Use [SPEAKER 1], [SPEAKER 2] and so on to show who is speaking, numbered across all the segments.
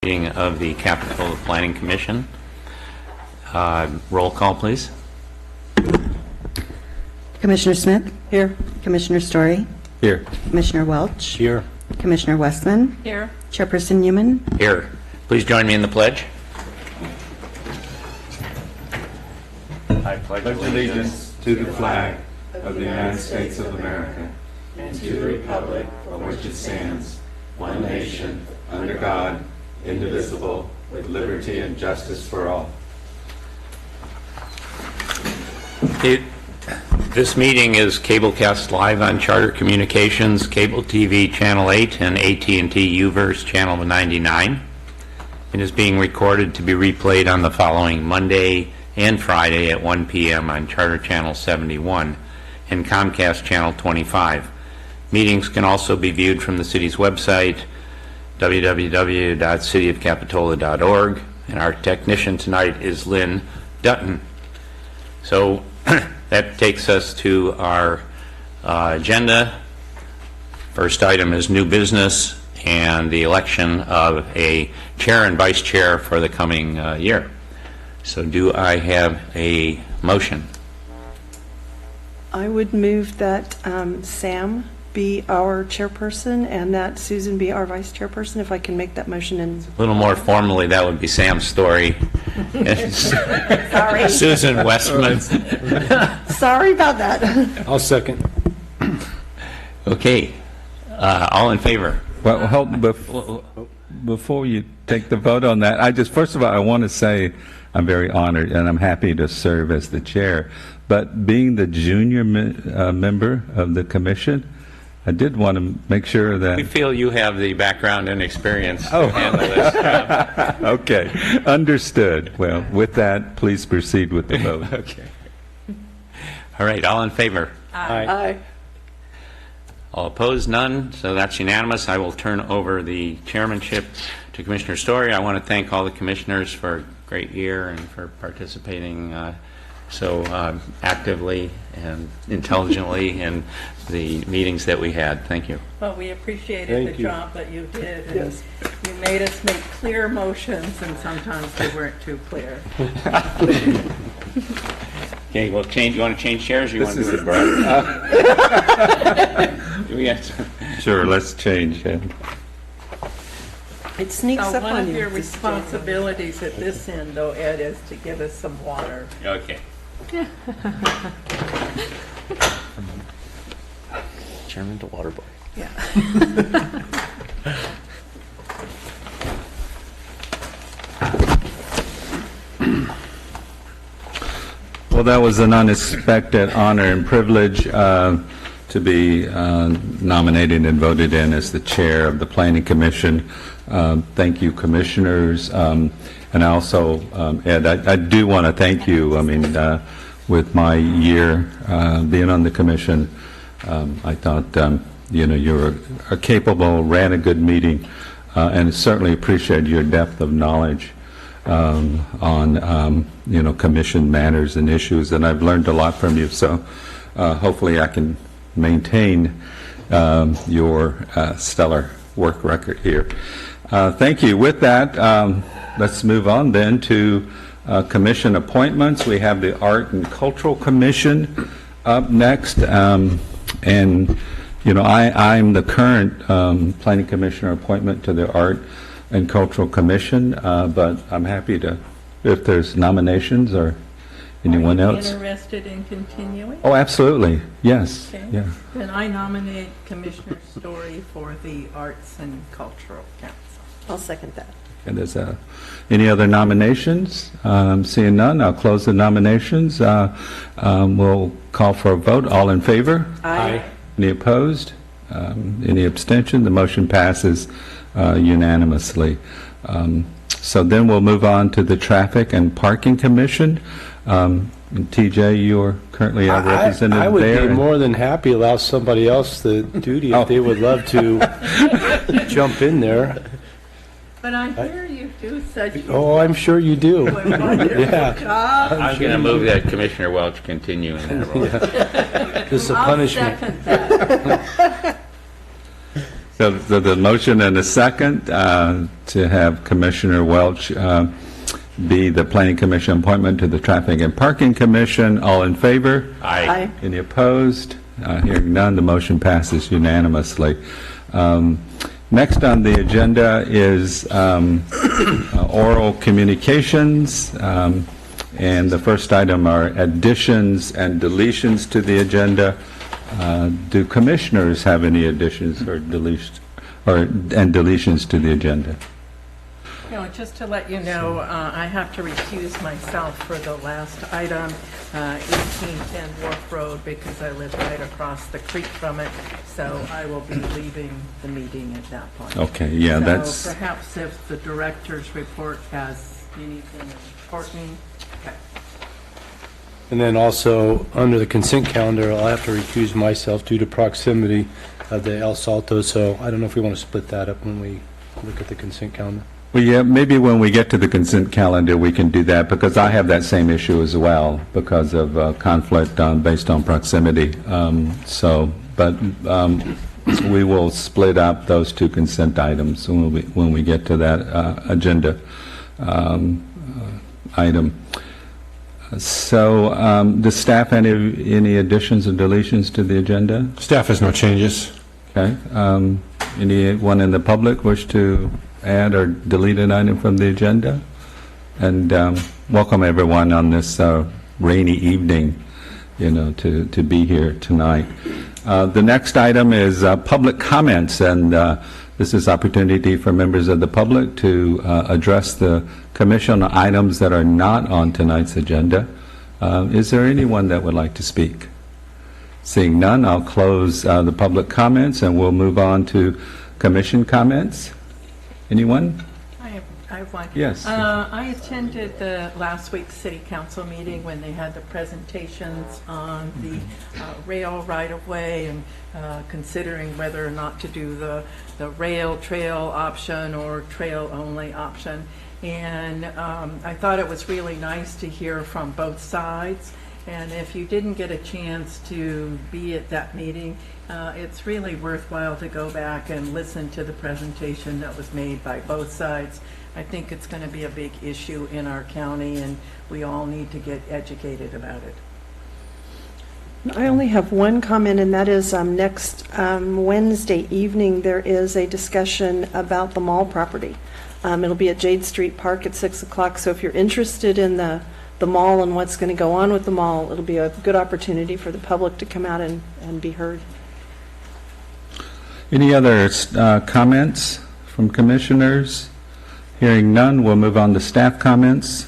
[SPEAKER 1] Meeting of the Capitola Planning Commission. Roll call, please.
[SPEAKER 2] Commissioner Smith? Here. Commissioner Story?
[SPEAKER 3] Here.
[SPEAKER 2] Commissioner Welch?
[SPEAKER 3] Here.
[SPEAKER 2] Commissioner Westman?
[SPEAKER 4] Here.
[SPEAKER 2] Chairperson Newman?
[SPEAKER 1] Here. Please join me in the pledge. I pledge
[SPEAKER 5] allegiance to the flag of the United States of America and to the republic for which it stands, one nation, under God, indivisible, with liberty and justice for all.
[SPEAKER 1] This meeting is cablecast live on Charter Communications, Cable TV Channel 8, and AT&T UVerse Channel 99. It is being recorded to be replayed on the following Monday and Friday at 1 p.m. on Charter Channel 71 and Comcast Channel 25. Meetings can also be viewed from the city's website, www.cityofcapitola.org, and our technician tonight is Lynn Dutton. So that takes us to our agenda. First item is new business and the election of a chair and vice chair for the coming year. So do I have a motion?
[SPEAKER 4] I would move that Sam be our chairperson and that Susan be our vice chairperson, if I can make that motion. And
[SPEAKER 1] A little more formally, that would be Sam Story.
[SPEAKER 4] sorry,
[SPEAKER 1] Susan Westman.
[SPEAKER 4] sorry about that.
[SPEAKER 3] I'll second.
[SPEAKER 1] Okay. All in favor?
[SPEAKER 6] Well, before you take the vote on that, first of all, I want to say I'm very honored and I'm happy to serve as the chair. But being the junior member of the commission, I did want to make sure that...
[SPEAKER 1] We feel you have the background and experience to handle this job.
[SPEAKER 6] Okay, understood. Well, with that, please proceed with the vote.
[SPEAKER 1] Okay. All right, all in favor?
[SPEAKER 4] Aye.
[SPEAKER 1] All opposed? None. So that's unanimous. I will turn over the chairmanship to Commissioner Story. I want to thank all the commissioners for a great year and for participating so actively and intelligently in the meetings that we had. Thank you.
[SPEAKER 7] Well, we appreciated the job that you did. And
[SPEAKER 4] Yes.
[SPEAKER 7] You made us make clear motions, and sometimes they weren't too clear.
[SPEAKER 1] Okay, well, you want to change chairs, or you want to do it? Do we have to?
[SPEAKER 6] Sure, let's change it.
[SPEAKER 4] It sneaks
[SPEAKER 7] So
[SPEAKER 4] up
[SPEAKER 7] one
[SPEAKER 4] on
[SPEAKER 7] of
[SPEAKER 4] you.
[SPEAKER 7] your responsibilities at this end, though, Ed, is to give us some water.
[SPEAKER 1] Okay.
[SPEAKER 3] Chairman to water boy.
[SPEAKER 7] Yeah.
[SPEAKER 6] Well, that was an unexpected honor and privilege to be nominated and voted in as the chair of the Planning Commission. Thank you, commissioners. And also, Ed, I do want to thank you. I mean, with my year being on the commission, I thought, you were capable, ran a good meeting, and certainly appreciate your depth of knowledge on commission matters and issues, and I've learned a lot from you. So hopefully I can maintain your stellar work record here. Thank you. With that, let's move on then to commission appointments. We have the Art and Cultural Commission up next, and I'm the current planning commissioner appointment to the Art and Cultural Commission, but I'm happy to, if there's nominations or anyone else.
[SPEAKER 7] Interested in continuing?
[SPEAKER 6] Oh, absolutely. Yes.
[SPEAKER 7] Okay.
[SPEAKER 6] Yeah.
[SPEAKER 7] Then I nominate Commissioner Story for the Arts and Cultural Council.
[SPEAKER 4] I'll second that.
[SPEAKER 6] And there's any other nominations? Seeing none, I'll close the nominations. We'll call for a vote. All in favor?
[SPEAKER 4] Aye.
[SPEAKER 6] Any opposed? Any abstention? The motion passes unanimously. So then we'll move on to the Traffic and Parking Commission. TJ, you're currently a representative there.
[SPEAKER 3] I would be more than happy to allow somebody else the duty if they would love to jump in there.
[SPEAKER 7] But I hear you do such
[SPEAKER 3] Oh, I'm sure you do.
[SPEAKER 7] a wonderful
[SPEAKER 3] Yeah.
[SPEAKER 7] job.
[SPEAKER 1] I'm going to move that Commissioner Welch continue in that role.
[SPEAKER 3] Just a
[SPEAKER 7] I'll
[SPEAKER 3] punishment.
[SPEAKER 7] second that.
[SPEAKER 6] So So the motion and a second to have Commissioner Welch be the Planning Commission appointment to the Traffic and Parking Commission. All in favor?
[SPEAKER 4] Aye.
[SPEAKER 6] Any opposed? Hearing none, the motion passes unanimously. Next on the agenda is oral communications, and the first item are additions and deletions to the agenda. Do commissioners have any additions or deletions and deletions to the agenda?
[SPEAKER 7] No, just to let you know, I have to recuse myself for the last item, 1810 Wharf Road, because I live right across the creek from it, so I will be leaving the meeting at that point.
[SPEAKER 6] Okay, yeah,
[SPEAKER 7] So
[SPEAKER 6] that's,
[SPEAKER 7] perhaps if the director's report has anything important. Okay.
[SPEAKER 3] And then also, under the consent calendar, I'll have to recuse myself due to proximity of the El Salto, so I don't know if we want to split that up when we look at the consent calendar.
[SPEAKER 6] well, yeah, maybe when we get to the consent calendar, we can do that, because I have that same issue as well, because of conflict based on proximity. We will split up those two consent items when we get to that agenda item. So, does staff have any additions or deletions to the agenda?
[SPEAKER 5] Staff has no changes.
[SPEAKER 6] Okay. Anyone in the public wish to add or delete an item from the agenda? And welcome everyone on this rainy evening, to be here tonight. The next item is public comments, and this is opportunity for members of the public to address the commission on items that are not on tonight's agenda. Is there anyone that would like to speak? Seeing none, I'll close the public comments, and we'll move on to commission comments. Anyone?
[SPEAKER 7] I have one.
[SPEAKER 6] Yes.
[SPEAKER 7] I attended the last week's city council meeting when they had the presentations on the rail right-of-way and considering whether or not to do the rail trail option or trail-only option. And I thought it was really nice to hear from both sides. And if you didn't get a chance to be at that meeting, it's really worthwhile to go back and listen to the presentation that was made by both sides. I think it's going to be a big issue in our county, and we all need to get educated about it.
[SPEAKER 4] I only have one comment, and that is next Wednesday evening, there is a discussion about the mall property. It'll be at Jade Street Park at 6 o'clock, so if you're interested in the mall and what's going to go on with the mall, it'll be a good opportunity for the public to come out and be heard.
[SPEAKER 6] Any other comments from commissioners? Hearing none, we'll move on to staff comments.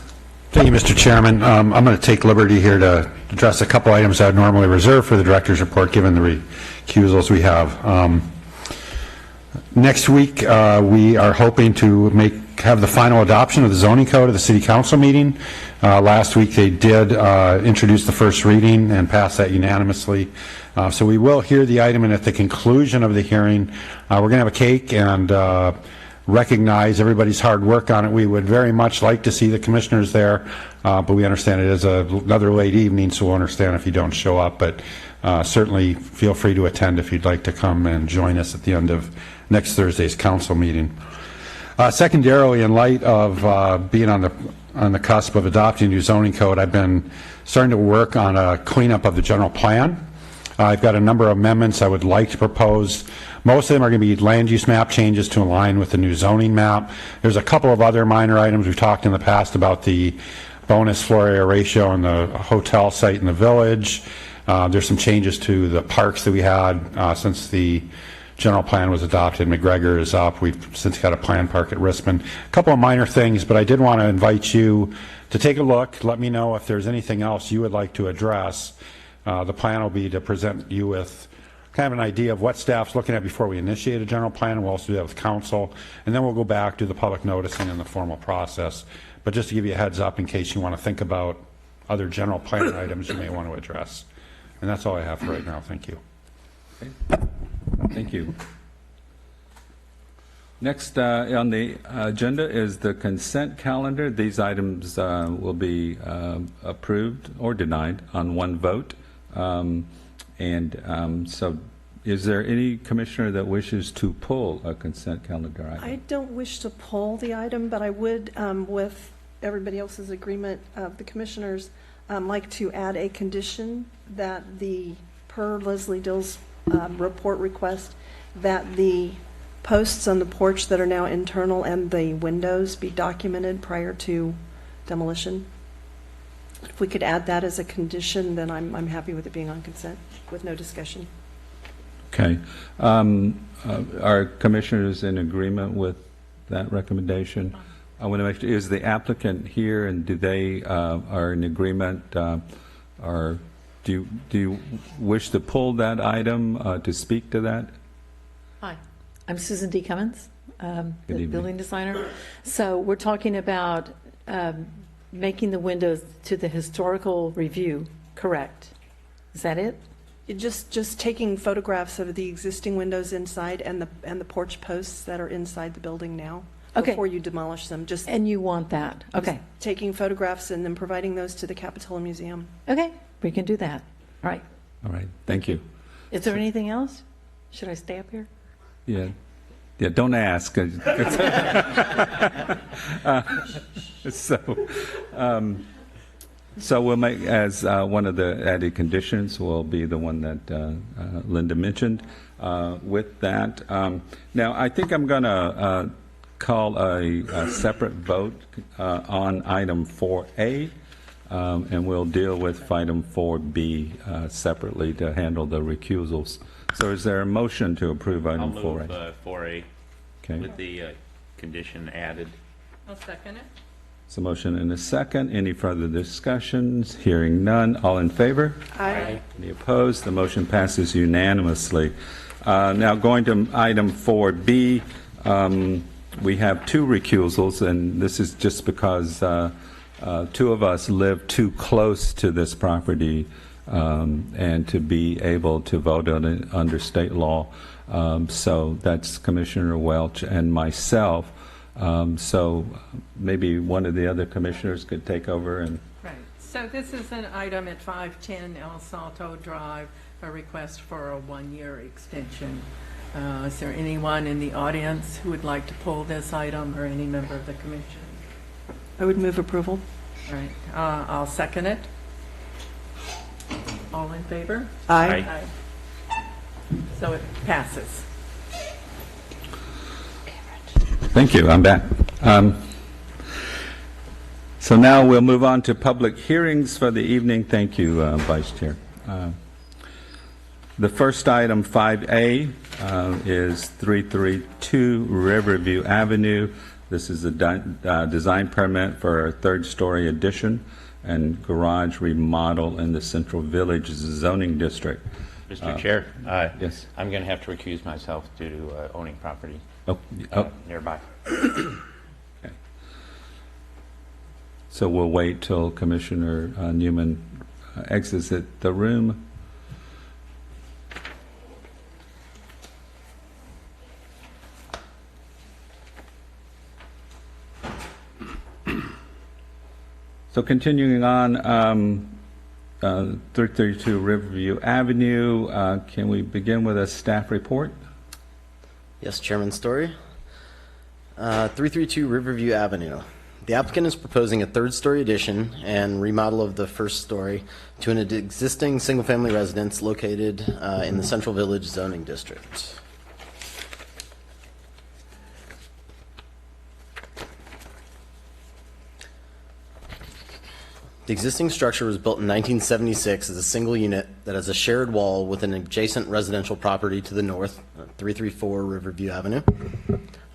[SPEAKER 5] Thank you, Mr. Chairman. I'm going to take liberty here to address a couple items I would normally reserve for the director's report, given the recusals we have. Next week, we are hoping to have the final adoption of the zoning code at the city council meeting. Last week, they did introduce the first reading and pass that unanimously. So we will hear the item, and at the conclusion of the hearing, we're going to have a cake and recognize everybody's hard work on it. We would very much like to see the commissioners there, but we understand it is another late evening, so we'll understand if you don't show up. But certainly feel free to attend if you'd like to come and join us at the end of next Thursday's council meeting. Secondarily, in light of being on the cusp of adopting a new zoning code, I've been starting to work on a cleanup of the general plan. I've got a number of amendments I would like to propose. Most of them are going to be land use map changes to align with the new zoning map. There's a couple of other minor items. We've talked in the past about the bonus floor area ratio on the hotel site in the village. There's some changes to the parks that we had since the general plan was adopted. McGregor is up. We've since got a planned park at Rispin. A couple of minor things, but I did want to invite you to take a look. Let me know if there's anything else you would like to address. The plan will be to present you with kind of an idea of what staff's looking at before we initiate a general plan. We'll also do that with council, and then we'll go back to the public noticing and the formal process. But just to give you a heads up in case you want to think about other general plan items you may want to address. And that's all I have for right now. Thank you.
[SPEAKER 6] Okay. Thank you. Next on the agenda is the consent calendar. These items will be approved or denied on one vote. So Is there any commissioner that wishes to pull a consent calendar item?
[SPEAKER 4] I don't wish to pull the item, but I would, with everybody else's agreement of the commissioners, like to add a condition that per Leslie Dill's report request, that the posts on the porch that are now internal and the windows be documented prior to demolition. If we could add that as a condition, then I'm happy with it being on consent with no discussion.
[SPEAKER 6] Okay. Are commissioners in agreement with that recommendation? I want to make sure, is the applicant here, and do they are in agreement, or do you wish to pull that item to speak to that?
[SPEAKER 8] Hi, I'm Susan D. Cummins, the
[SPEAKER 6] evening.
[SPEAKER 8] building designer. So we're talking about making the windows to the historical review correct. Is that it?
[SPEAKER 4] Just taking photographs of the existing windows inside and the porch posts that are inside the building now.
[SPEAKER 8] Okay.
[SPEAKER 4] Before you demolish them, just
[SPEAKER 8] And you want that? Okay.
[SPEAKER 4] taking photographs and then providing those to the Capitola Museum.
[SPEAKER 8] Okay, we can do that. All right.
[SPEAKER 6] All right, thank you.
[SPEAKER 8] Is there anything else? Should I stay up here?
[SPEAKER 6] Yeah, don't ask. So we'll make, as one of the added conditions, will be the one that Linda mentioned. With that, now I think I'm going to call a separate vote on item 4A, and we'll deal with item 4B separately to handle the recusals. So is there a motion to approve
[SPEAKER 1] I'll
[SPEAKER 6] item
[SPEAKER 1] move
[SPEAKER 6] 4A?
[SPEAKER 1] 4A
[SPEAKER 6] Okay.
[SPEAKER 1] with the condition added.
[SPEAKER 7] I'll second it.
[SPEAKER 6] So motion and a second. Any further discussions? Hearing none. All in favor?
[SPEAKER 4] Aye.
[SPEAKER 6] Any opposed? The motion passes unanimously. Now going to item 4B, we have two recusals, and this is just because two of us live too close to this property and to be able to vote on it under state law. So that's Commissioner Welch and myself. So maybe one of the other commissioners could take over and...
[SPEAKER 7] Right. So this is an item at 510 El Salto Drive, a request for a one-year extension. Is there anyone in the audience who would like to pull this item, or any member of the commission?
[SPEAKER 4] I would move approval.
[SPEAKER 7] All right. I'll second it. All in favor?
[SPEAKER 4] Aye.
[SPEAKER 7] Aye. So it passes.
[SPEAKER 6] Thank you. I'm back. So now we'll move on to public hearings for the evening. Thank you, Vice Chair. The first item, 5A, is 332 Riverview Avenue. This is a design permit for a third-story addition and garage remodel in the Central Village zoning district.
[SPEAKER 1] Mr. Chair?
[SPEAKER 6] Yes.
[SPEAKER 1] I'm going to have to recuse myself due to owning property
[SPEAKER 6] Oh,
[SPEAKER 1] nearby.
[SPEAKER 6] okay. So we'll wait till Commissioner Newman exits the room. So continuing on, 332 Riverview Avenue, can we begin with a staff report?
[SPEAKER 9] Yes, Chairman Story. 332 Riverview Avenue. The applicant is proposing a third-story addition and remodel of the first story to an existing single-family residence located in the Central Village zoning district. The existing structure was built in 1976 as a single unit that has a shared wall with an adjacent residential property to the north, 334 Riverview Avenue.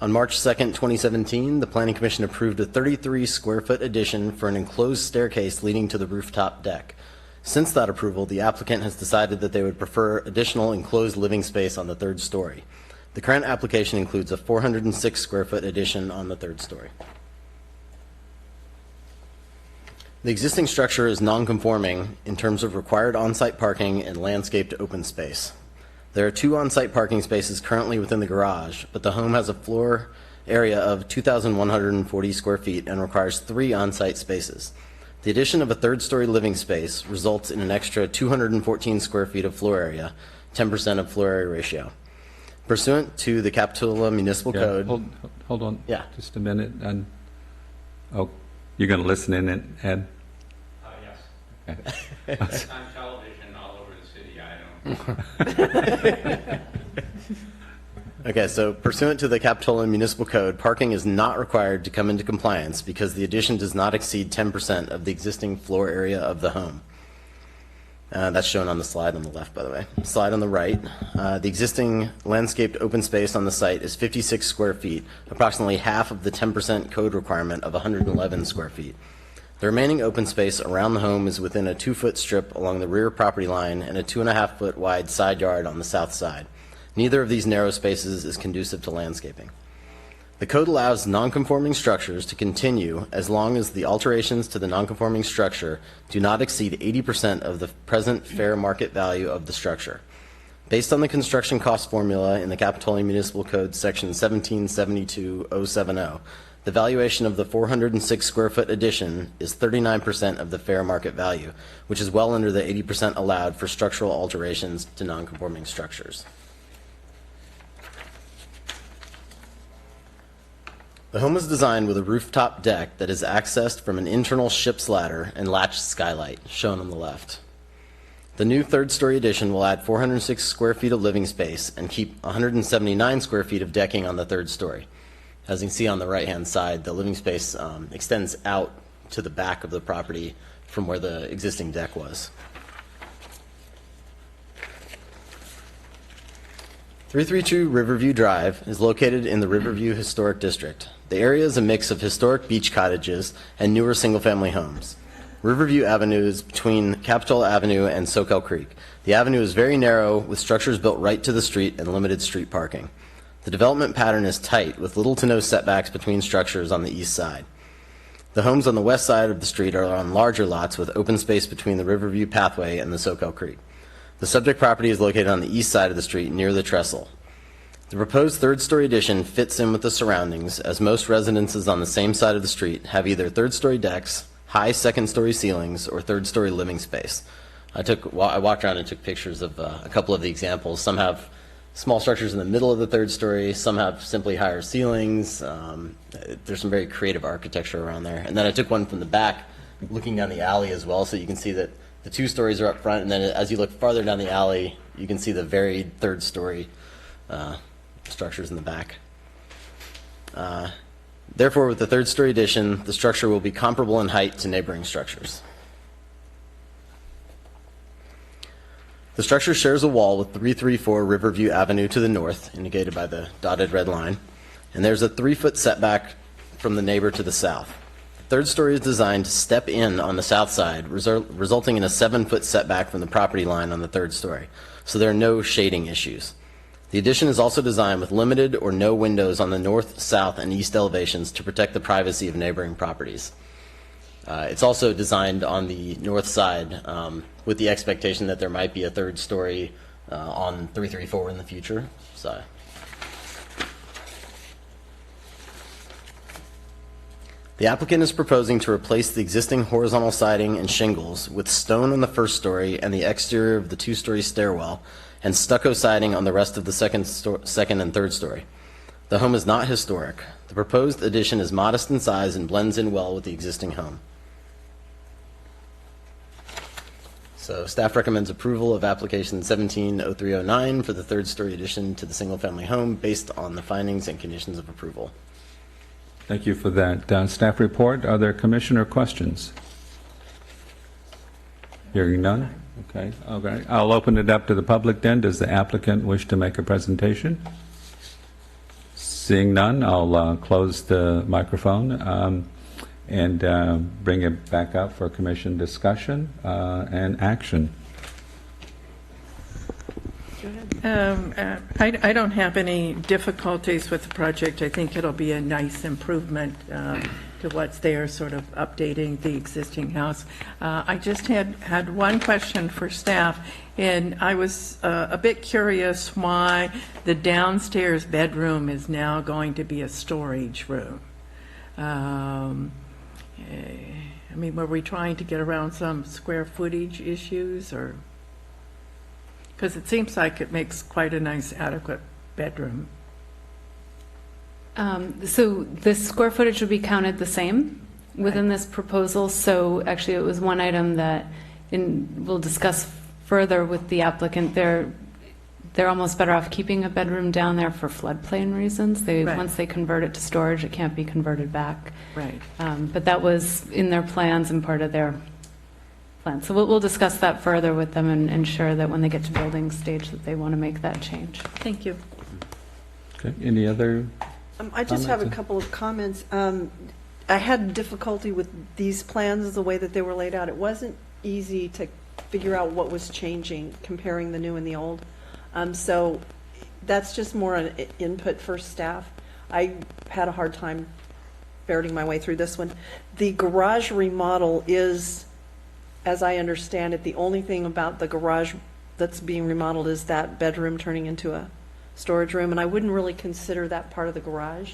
[SPEAKER 9] On March 2nd, 2017, the Planning Commission approved a 33-square-foot addition for an enclosed staircase leading to the rooftop deck. Since that approval, the applicant has decided that they would prefer additional enclosed living space on the third story. The current application includes a 406-square-foot addition on the third story. The existing structure is non-conforming in terms of required on-site parking and landscaped open space. There are 2 on-site parking spaces currently within the garage, but the home has a floor area of 2,140 square feet and requires 3 on-site spaces. The addition of a third-story living space results in an extra 214 square feet of floor area 10% of floor area ratio. Pursuant to the Capitola Municipal
[SPEAKER 6] Yeah,
[SPEAKER 9] Code.
[SPEAKER 6] hold on.
[SPEAKER 9] Yeah.
[SPEAKER 6] Just a minute. Oh, you're going to listen in, Ed?
[SPEAKER 1] Yes.
[SPEAKER 6] Okay.
[SPEAKER 1] It's on television all over the city, I don't.
[SPEAKER 9] Okay, so pursuant to the Capitola Municipal Code, parking is not required to come into compliance because the addition does not exceed 10% of the existing floor area of the home. That's shown on the slide on the left, by the way. Slide on the right. The existing landscaped open space on the site is 56 square feet, approximately half of the 10% code requirement of 111 square feet. The remaining open space around the home is within a 2-foot strip along the rear property line and a 2.5-foot wide side yard on the south side. Neither of these narrow spaces is conducive to landscaping. The code allows nonconforming structures to continue as long as the alterations to the nonconforming structure do not exceed 80% of the present fair market value of the structure. Based on the construction cost formula in the Capitola Municipal Code section 1772070, the valuation of the 406 square foot addition is 39% of the fair market value, which is well under the 80% allowed for structural alterations to nonconforming structures. The home is designed with a rooftop deck that is accessed from an internal ship's ladder and latched skylight, shown on the left. The new third-story addition will add 406 square feet of living space and keep 179 square feet of decking on the third story. As you can see on the right-hand side, the living space extends out to the back of the property from where the existing deck was. 332 Riverview Drive is located in the Riverview Historic District. The area is a mix of historic beach cottages and newer single-family homes. Riverview Avenue is between Capitola Avenue and Soquel Creek. The avenue is very narrow, with structures built right to the street and limited street parking. The development pattern is tight, with little to no setbacks between structures on the east side. The homes on the west side of the street are on larger lots with open space between the Riverview Pathway and the Soquel Creek. The subject property is located on the east side of the street near the trestle. The proposed third-story addition fits in with the surroundings, as most residences on the same side of the street have either third-story decks, high second-story ceilings, or third-story living space. I walked around and took pictures of a couple of the examples. Some have small structures in the middle of the third story. Some have simply higher ceilings. There's some very creative architecture around there. And then I took one from the back, looking down the alley as well, so you can see that the 2 stories are up front, and then as you look farther down the alley, you can see the varied third-story structures in the back. Therefore, with the third-story addition, the structure will be comparable in height to neighboring structures. The structure shares a wall with 334 Riverview Avenue to the north, indicated by the dotted red line, and there's a 3-foot setback from the neighbor to the south. The third story is designed to step in on the south side, resulting in a 7-foot setback from the property line on the third story, so there are no shading issues. The addition is also designed with limited or no windows on the north, south, and east elevations to protect the privacy of neighboring properties. It's also designed on the north side with the expectation that there might be a third story on 334 in the future. So, the applicant is proposing to replace the existing horizontal siding and shingles with stone on the first story and the exterior of the 2-story stairwell, and stucco siding on the rest of the second and third story. The home is not historic. The proposed addition is modest in size and blends in well with the existing home. So staff recommends approval of application 170309 for the third-story addition to the single-family home based on the findings and conditions of approval.
[SPEAKER 6] Thank you for that staff report. Are there commissioner questions? Hearing none? Okay. I'll open it up to the public then. Does the applicant wish to make a presentation? Seeing none, I'll close the microphone and bring it back up for commission discussion and action.
[SPEAKER 7] I don't have any difficulties with the project. I think it'll be a nice improvement to what's there, sort of updating the existing house. I just had one question for staff, and I was a bit curious why the downstairs bedroom is now going to be a storage room. I mean, were we trying to get around some square footage issues, or? Because it seems like it makes quite a nice adequate bedroom.
[SPEAKER 10] So the square footage would be counted the same within this proposal. So actually, it was one item that we'll discuss further with the applicant. They're almost better off keeping a bedroom down there for floodplain reasons.
[SPEAKER 7] Right.
[SPEAKER 10] Once they convert it to storage, it can't be converted back.
[SPEAKER 7] Right.
[SPEAKER 10] But that was in their plans and part of their plan. So we'll discuss that further with them and ensure that when they get to building stage that they want to make that change.
[SPEAKER 7] Thank you.
[SPEAKER 6] Okay, any other?
[SPEAKER 4] I just have a
[SPEAKER 6] Comments?
[SPEAKER 4] couple of comments. I had difficulty with these plans, the way that they were laid out. It wasn't easy to figure out what was changing, comparing the new and the old. So that's just more an input for staff. I had a hard time ferreting my way through this one. The garage remodel is, as I understand it, the only thing about the garage that's being remodeled is that bedroom turning into a storage room, and I wouldn't really consider that part of the garage.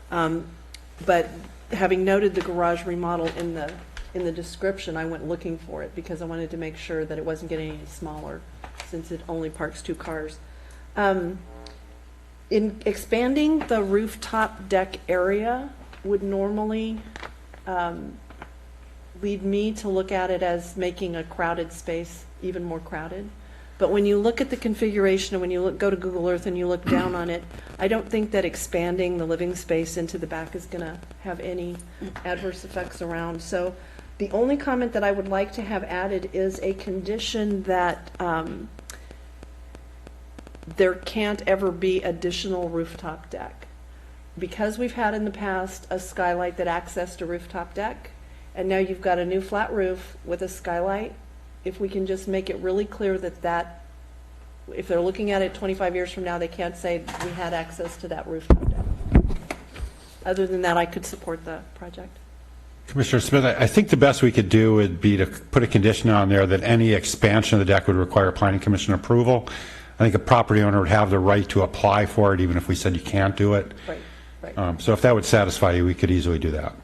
[SPEAKER 4] But having noted the garage remodel in the description, I went looking for it because I wanted to make sure that it wasn't getting any smaller, since it only parks 2 cars. In expanding the rooftop deck area would normally lead me to look at it as making a crowded space even more crowded. But when you look at the configuration and when you go to Google Earth and you look down on it, I don't think that expanding the living space into the back is going to have any adverse effects around. So the only comment that I would like to have added is a condition that there can't ever be additional rooftop deck. Because we've had in the past a skylight that accessed a rooftop deck, and now you've got a new flat roof with a skylight, if we can just make it really clear that if they're looking at it 25 years from now, they can't say we had access to that rooftop deck. Other than that, I could support the project.
[SPEAKER 11] Commissioner Smith, I think the best we could do would be to put a condition on there that any expansion of the deck would require planning commission approval. I think a property owner would have the right to apply for it, even if we said you can't do it.
[SPEAKER 4] Right.
[SPEAKER 11] So if that would satisfy you, we could easily do that.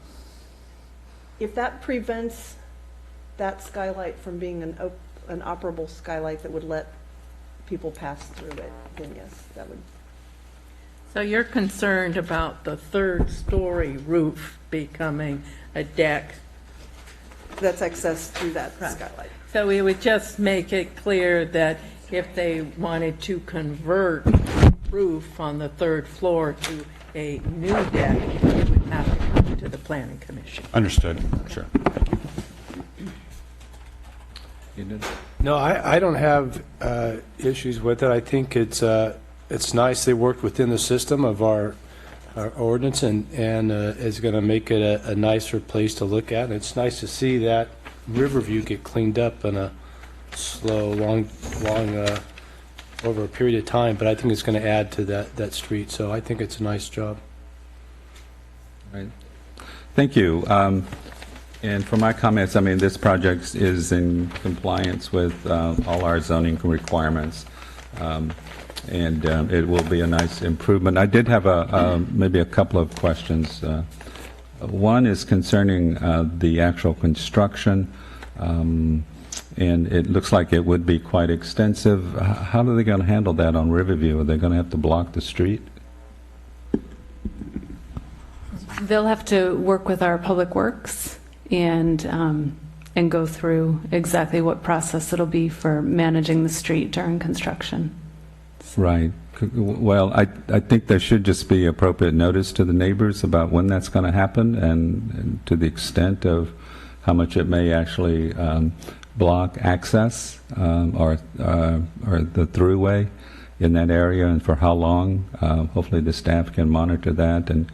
[SPEAKER 4] If that prevents that skylight from being an operable skylight that would let people pass through it, then yes, that would.
[SPEAKER 7] So you're concerned about the 3rd-story roof becoming a deck.
[SPEAKER 4] That's accessed through that skylight.
[SPEAKER 7] So we would just make it clear that if they wanted to convert roof on the 3rd floor to a new deck, it would have to come to the planning commission.
[SPEAKER 11] Understood. Sure.
[SPEAKER 6] You did?
[SPEAKER 3] No, I don't have issues with it. I think it's nice they worked within the system of our ordinance and is going to make it a nicer place to look at. And it's nice to see that Riverview get cleaned up in a slow, long over a period of time. But I think it's going to add to that street. So I think it's a nice job.
[SPEAKER 6] Right. Thank you. And for my comments, I mean, this project is in compliance with all our zoning requirements, and it will be a nice improvement. I did have maybe a couple of questions. One is concerning the actual construction, and it looks like it would be quite extensive. How are they going to handle that on Riverview? Are they going to have to block the street?
[SPEAKER 10] They'll have to work with our public works and go through exactly what process it'll be for managing the street during construction.
[SPEAKER 6] Right. Well, I think there should just be appropriate notice to the neighbors about when that's going to happen and to the extent of how much it may actually block access or the throughway in that area and for how long. Hopefully the staff can monitor that and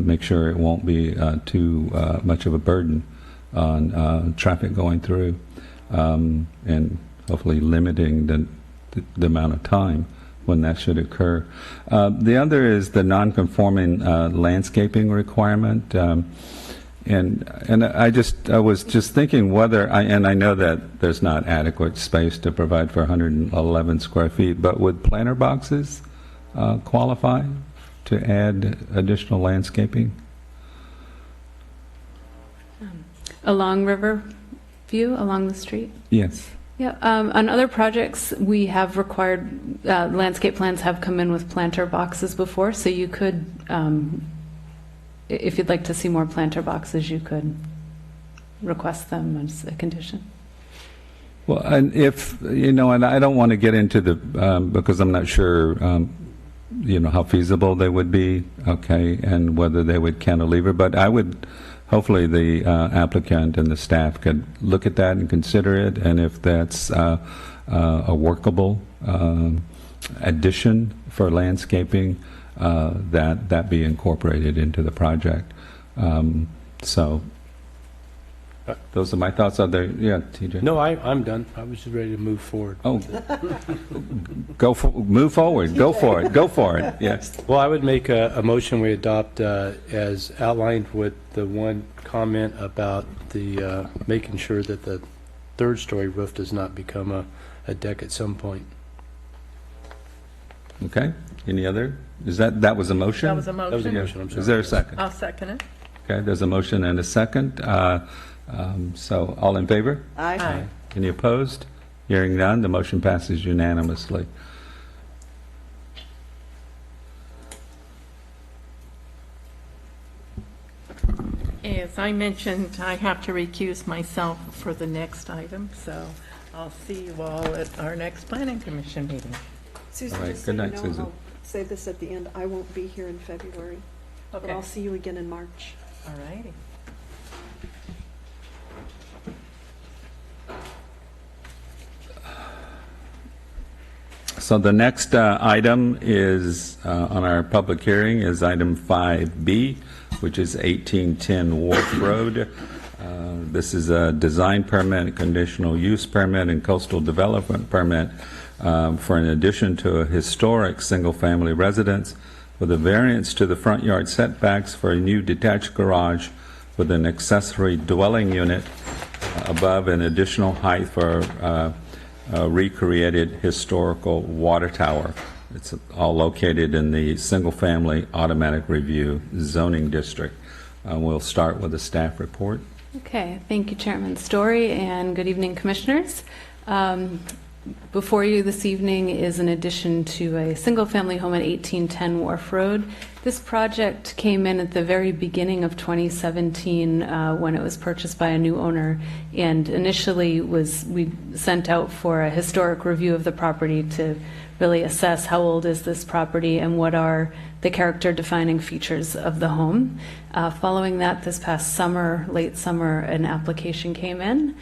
[SPEAKER 6] make sure it won't be too much of a burden on traffic going through, and hopefully limiting the amount of time when that should occur. The other is the non-conforming landscaping requirement, and I was just thinking whether and I know that there's not adequate space to provide for 111 square feet, but would planter boxes qualify to add additional landscaping?
[SPEAKER 10] Along Riverview, along the street?
[SPEAKER 6] Yes.
[SPEAKER 10] Yeah, on other projects, we have required, landscape plans have come in with planter boxes before, so you could, if you'd like to see more planter boxes, you could request them as a condition.
[SPEAKER 6] Well, and if, and I don't want to get into the, because I'm not sure, how feasible they would be, okay, and whether they would cantilever, but I would, hopefully the applicant and the staff could look at that and consider it, and if that's a workable addition for landscaping, that be incorporated into the project. So those are my thoughts. Are there, yeah, TJ?
[SPEAKER 3] No, I'm done. I was just ready to move forward.
[SPEAKER 6] Oh, move forward. Go for it. Go for it. Yes.
[SPEAKER 3] Well, I would make a motion we adopt as outlined with the one comment about the making sure that the third-story roof does not become a deck at some point.
[SPEAKER 6] Okay. Any other? That was a motion?
[SPEAKER 7] That was a motion.
[SPEAKER 3] That was a motion, I'm sorry.
[SPEAKER 6] Is there a second?
[SPEAKER 7] I'll second it.
[SPEAKER 6] Okay, there's a motion and a second. So all in favor?
[SPEAKER 7] Aye.
[SPEAKER 6] Any opposed? Hearing none, the motion passes unanimously.
[SPEAKER 7] As I mentioned, I have to recuse myself for the next item, so I'll see you all at our next planning commission meeting.
[SPEAKER 4] Susan,
[SPEAKER 6] All right,
[SPEAKER 4] just so
[SPEAKER 6] good
[SPEAKER 4] you
[SPEAKER 6] night,
[SPEAKER 4] know,
[SPEAKER 6] Susan.
[SPEAKER 4] I'll say this at the end, I won't be here in February, but
[SPEAKER 7] Okay.
[SPEAKER 4] I'll see you again in March.
[SPEAKER 7] All righty.
[SPEAKER 6] So the next item is, on our public hearing, is item 5B, which is 1810 Wharf Road. This is a design permit, conditional use permit, and coastal development permit for an addition to a historic single-family residence with a variance to the front yard setbacks for a new detached garage with an accessory dwelling unit above an additional height for a recreated historical water tower. It's all located in the single-family automatic review zoning district. We'll start with a staff report.
[SPEAKER 10] Okay, thank you, Chairman Story, and good evening, Commissioners. Before you this evening is an addition to a single-family home at 1810 Wharf Road. This project came in at the very beginning of 2017 when it was purchased by a new owner, and initially we sent out for a historic review of the property to really assess how old is this property and what are the character-defining features of the home. Following that, this past summer, late summer, an application came in.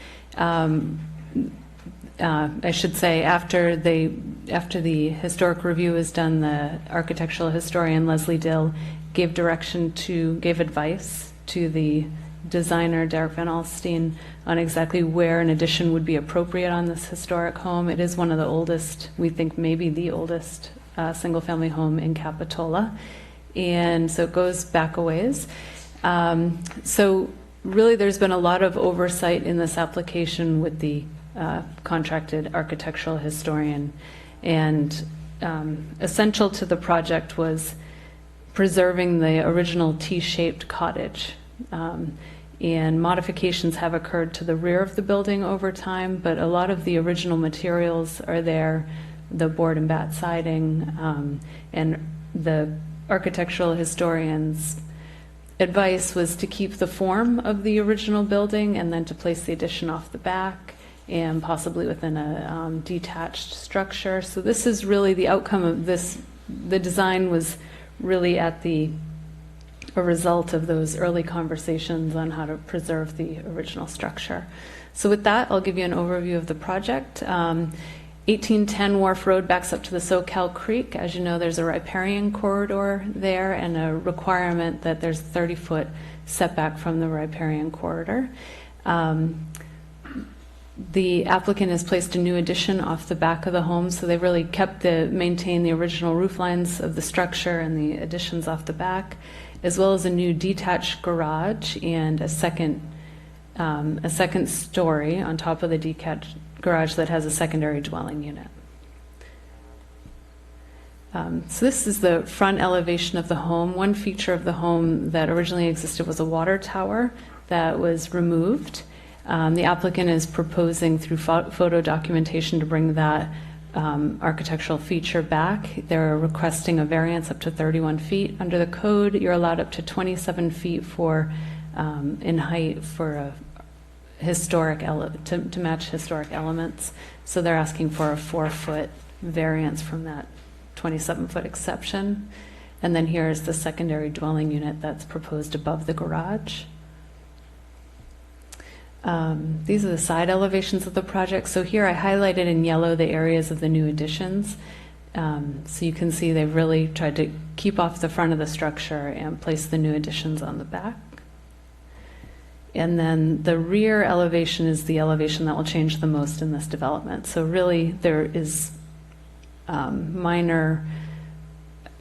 [SPEAKER 10] I should say, after the historic review was done, the architectural historian Leslie Dill gave advice to the designer Derek Van Alstyne on exactly where an addition would be appropriate on this historic home. It is one of the oldest, we think maybe the oldest single-family home in Capitola, and so it goes back a ways. So really, there's been a lot of oversight in this application with the contracted architectural historian, and essential to the project was preserving the original T-shaped cottage. And modifications have occurred to the rear of the building over time, but a lot of the original materials are there, the board and bat siding, and the architectural historian's advice was to keep the form of the original building and then to place the addition off the back and possibly within a detached structure. So this is really the outcome of this. The design was really a result of those early conversations on how to preserve the original structure. So with that, I'll give you an overview of the project. 1810 Wharf Road backs up to the Soquel Creek. As you know, there's a riparian corridor there and a requirement that there's 30-foot setback from the riparian corridor. The applicant has placed a new addition off the back of the home, so they've really maintained the original roof lines of the structure and the additions off the back, as well as a new detached garage and a second story on top of the detached garage that has a secondary dwelling unit. So this is the front elevation of the home. One feature of the home that originally existed was a water tower that was removed. The applicant is proposing through photo documentation to bring that architectural feature back. They're requesting a variance up to 31 feet. Under the code, you're allowed up to 27 feet for, in height for a historic, to match historic elements. So they're asking for a 4-foot variance from that 27-foot exception. And then here is the secondary dwelling unit that's proposed above the garage. These are the side elevations of the project. So here I highlighted in yellow the areas of the new additions. So you can see they've really tried to keep off the front of the structure and place the new additions on the back. And then the rear elevation is the elevation that will change the most in this development. So really there is minor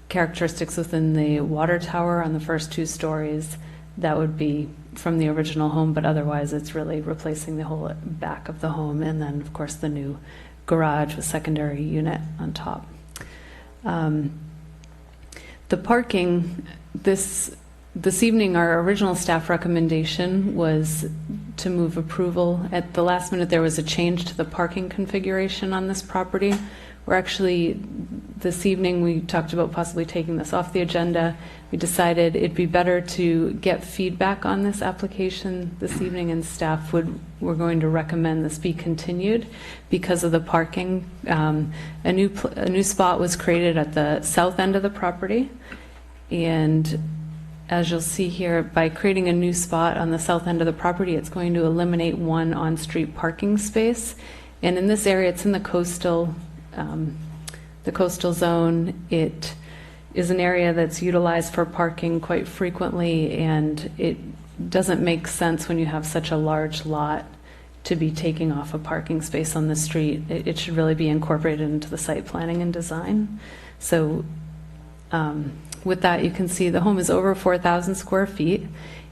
[SPEAKER 10] characteristics within the water tower on the first 2 stories that would be from the original home, but otherwise it's really replacing the whole back of the home, and then of course the new garage with secondary unit on top. The parking, this evening, our original staff recommendation was to move approval. At the last minute, there was a change to the parking configuration on this property. We're actually, this evening, we talked about possibly taking this off the agenda. We decided it'd be better to get feedback on this application this evening, and staff were going to recommend this be continued because of the parking. A new spot was created at the south end of the property, and as you'll see here, by creating a new spot on the south end of the property, it's going to eliminate 1 on-street parking space. And in this area, it's in the coastal zone. It is an area that's utilized for parking quite frequently, and it doesn't make sense when you have such a large lot to be taking off a parking space on the street. It should really be incorporated into the site planning and design. So with that, you can see the home is over 4,000 square feet,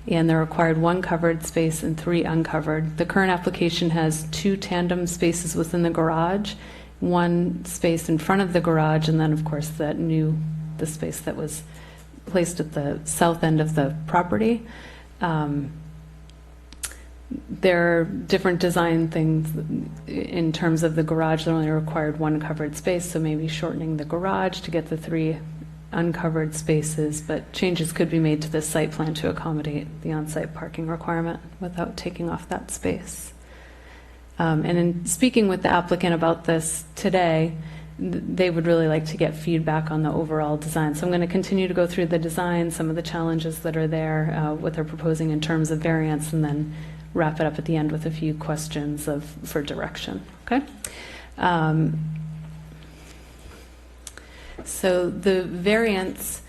[SPEAKER 10] and they're required 1 covered space and 3 uncovered. The current application has 2 tandem spaces within the garage, 1 space in front of the garage, and then of course the space that was placed at the south end of the property. There are different design things in terms of the garage. They only required 1 covered space, so maybe shortening the garage to get the 3 uncovered spaces, but changes could be made to this site plan to accommodate the on-site parking requirement without taking off that space. And in speaking with the applicant about this today, they would really like to get feedback on the overall design. So I'm going to continue to go through the design, some of the challenges that are there, what they're proposing in terms of variance, and then wrap it up at the end with a few questions for direction. Okay? So the variance,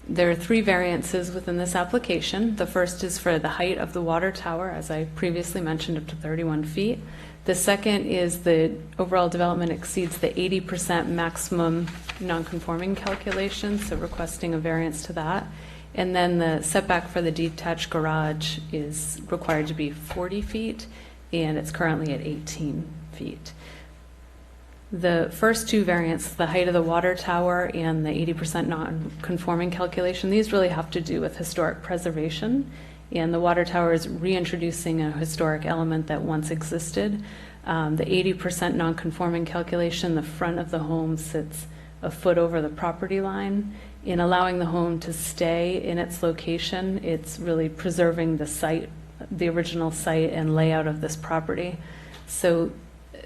[SPEAKER 10] there are 3 variances within this application. The first is for the height of the water tower, as I previously mentioned, up to 31 feet. The second is the overall development exceeds the 80% maximum nonconforming calculation, so requesting a variance to that. And then the setback for the detached garage is required to be 40 feet, and it's currently at 18 feet. The first 2 variants, the height of the water tower and the 80% non-conforming calculation, these really have to do with historic preservation. And the water tower is reintroducing a historic element that once existed. The 80% non-conforming calculation, the front of the home sits a foot over the property line. In allowing the home to stay in its location, it's really preserving the site, the original site and layout of this property. So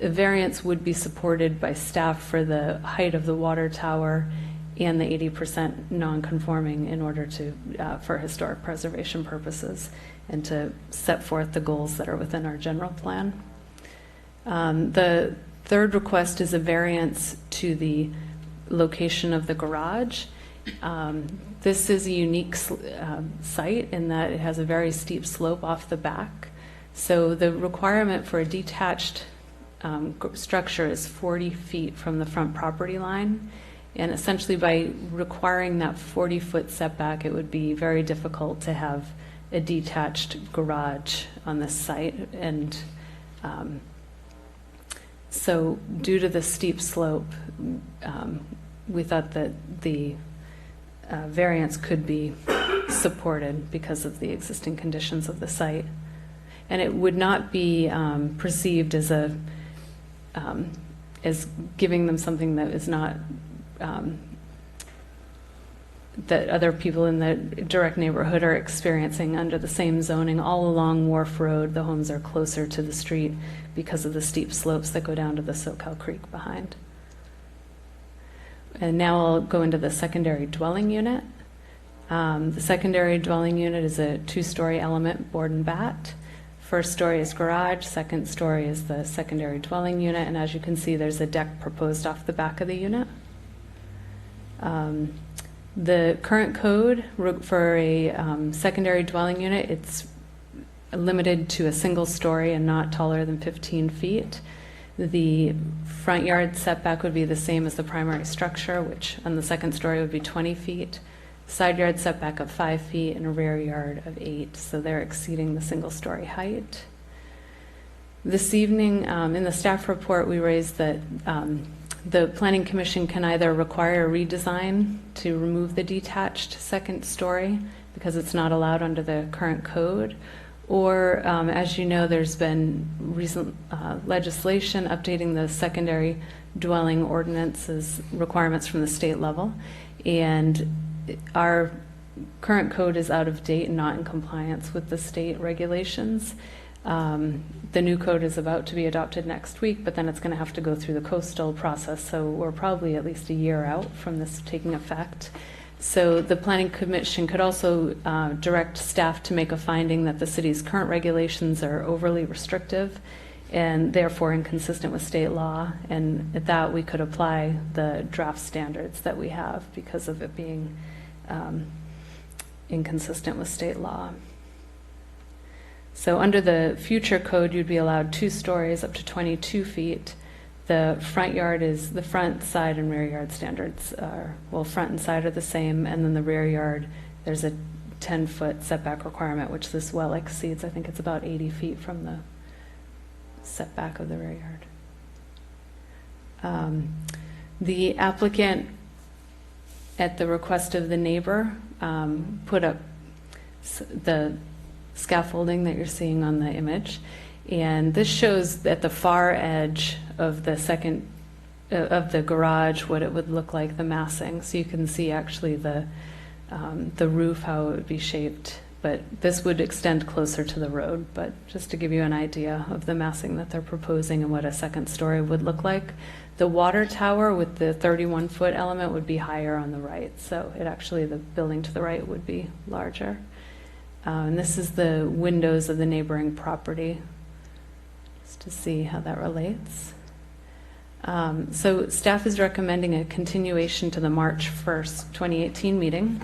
[SPEAKER 10] a variance would be supported by staff for the height of the water tower and the 80% non-conforming in order to, for historic preservation purposes, and to set forth the goals that are within our general plan. The third request is a variance to the location of the garage. This is a unique site in that it has a very steep slope off the back. So the requirement for a detached structure is 40 feet from the front property line. And essentially by requiring that 40-foot setback, it would be very difficult to have a detached garage on this site. And so due to the steep slope, we thought that the variance could be supported because of the existing conditions of the site. and it would not be perceived as as giving them something that is not, that other people in the direct neighborhood are experiencing under the same zoning. All along Wharf Road, the homes are closer to the street because of the steep slopes that go down to the Soquel Creek behind. And now I'll go into the secondary dwelling unit. The secondary dwelling unit is a 2-story element, board and bat. First story is garage, second story is the secondary dwelling unit, and as you can see, there's a deck proposed off the back of the unit. The current code for a secondary dwelling unit, it's limited to a single story and not taller than 15 feet. The front yard setback would be the same as the primary structure, which on the second story would be 20 feet. Side yard setback of 5 feet and a rear yard of 8, so they're exceeding the single story height. This evening, in the staff report, we raised that the Planning Commission can either require a redesign to remove the detached second story because it's not allowed under the current code, or as you know, there's been recent legislation updating the secondary dwelling ordinances requirements from the state level, and our current code is out of date and not in compliance with the state regulations. The new code is about to be adopted next week, but then it's going to have to go through the coastal process, so we're probably at least a year out from this taking effect. So the Planning Commission could also direct staff to make a finding that the city's current regulations are overly restrictive and therefore inconsistent with state law, and at that we could apply the draft standards that we have because of it being inconsistent with state law. So under the future code, you'd be allowed 2 stories up to 22 feet. The front yard is, the front, side, and rear yard standards are, well, front and side are the same, and then the rear yard, there's a 10-foot setback requirement, which this well exceeds. I think it's about 80 feet from the setback of the rear yard. The applicant, at the request of the neighbor, put up the scaffolding that you're seeing on the image, and this shows at the far edge of the second of the garage what it would look like, the massing, so you can see actually the roof, how it would be shaped, but this would extend closer to the road. But just to give you an idea of the massing that they're proposing and what a second story would look like, the water tower with the 31-foot element would be higher on the right, so it actually, the building to the right would be larger. And this is the windows of the neighboring property, just to see how that relates. So staff is recommending a continuation to the March 1st, 2018 meeting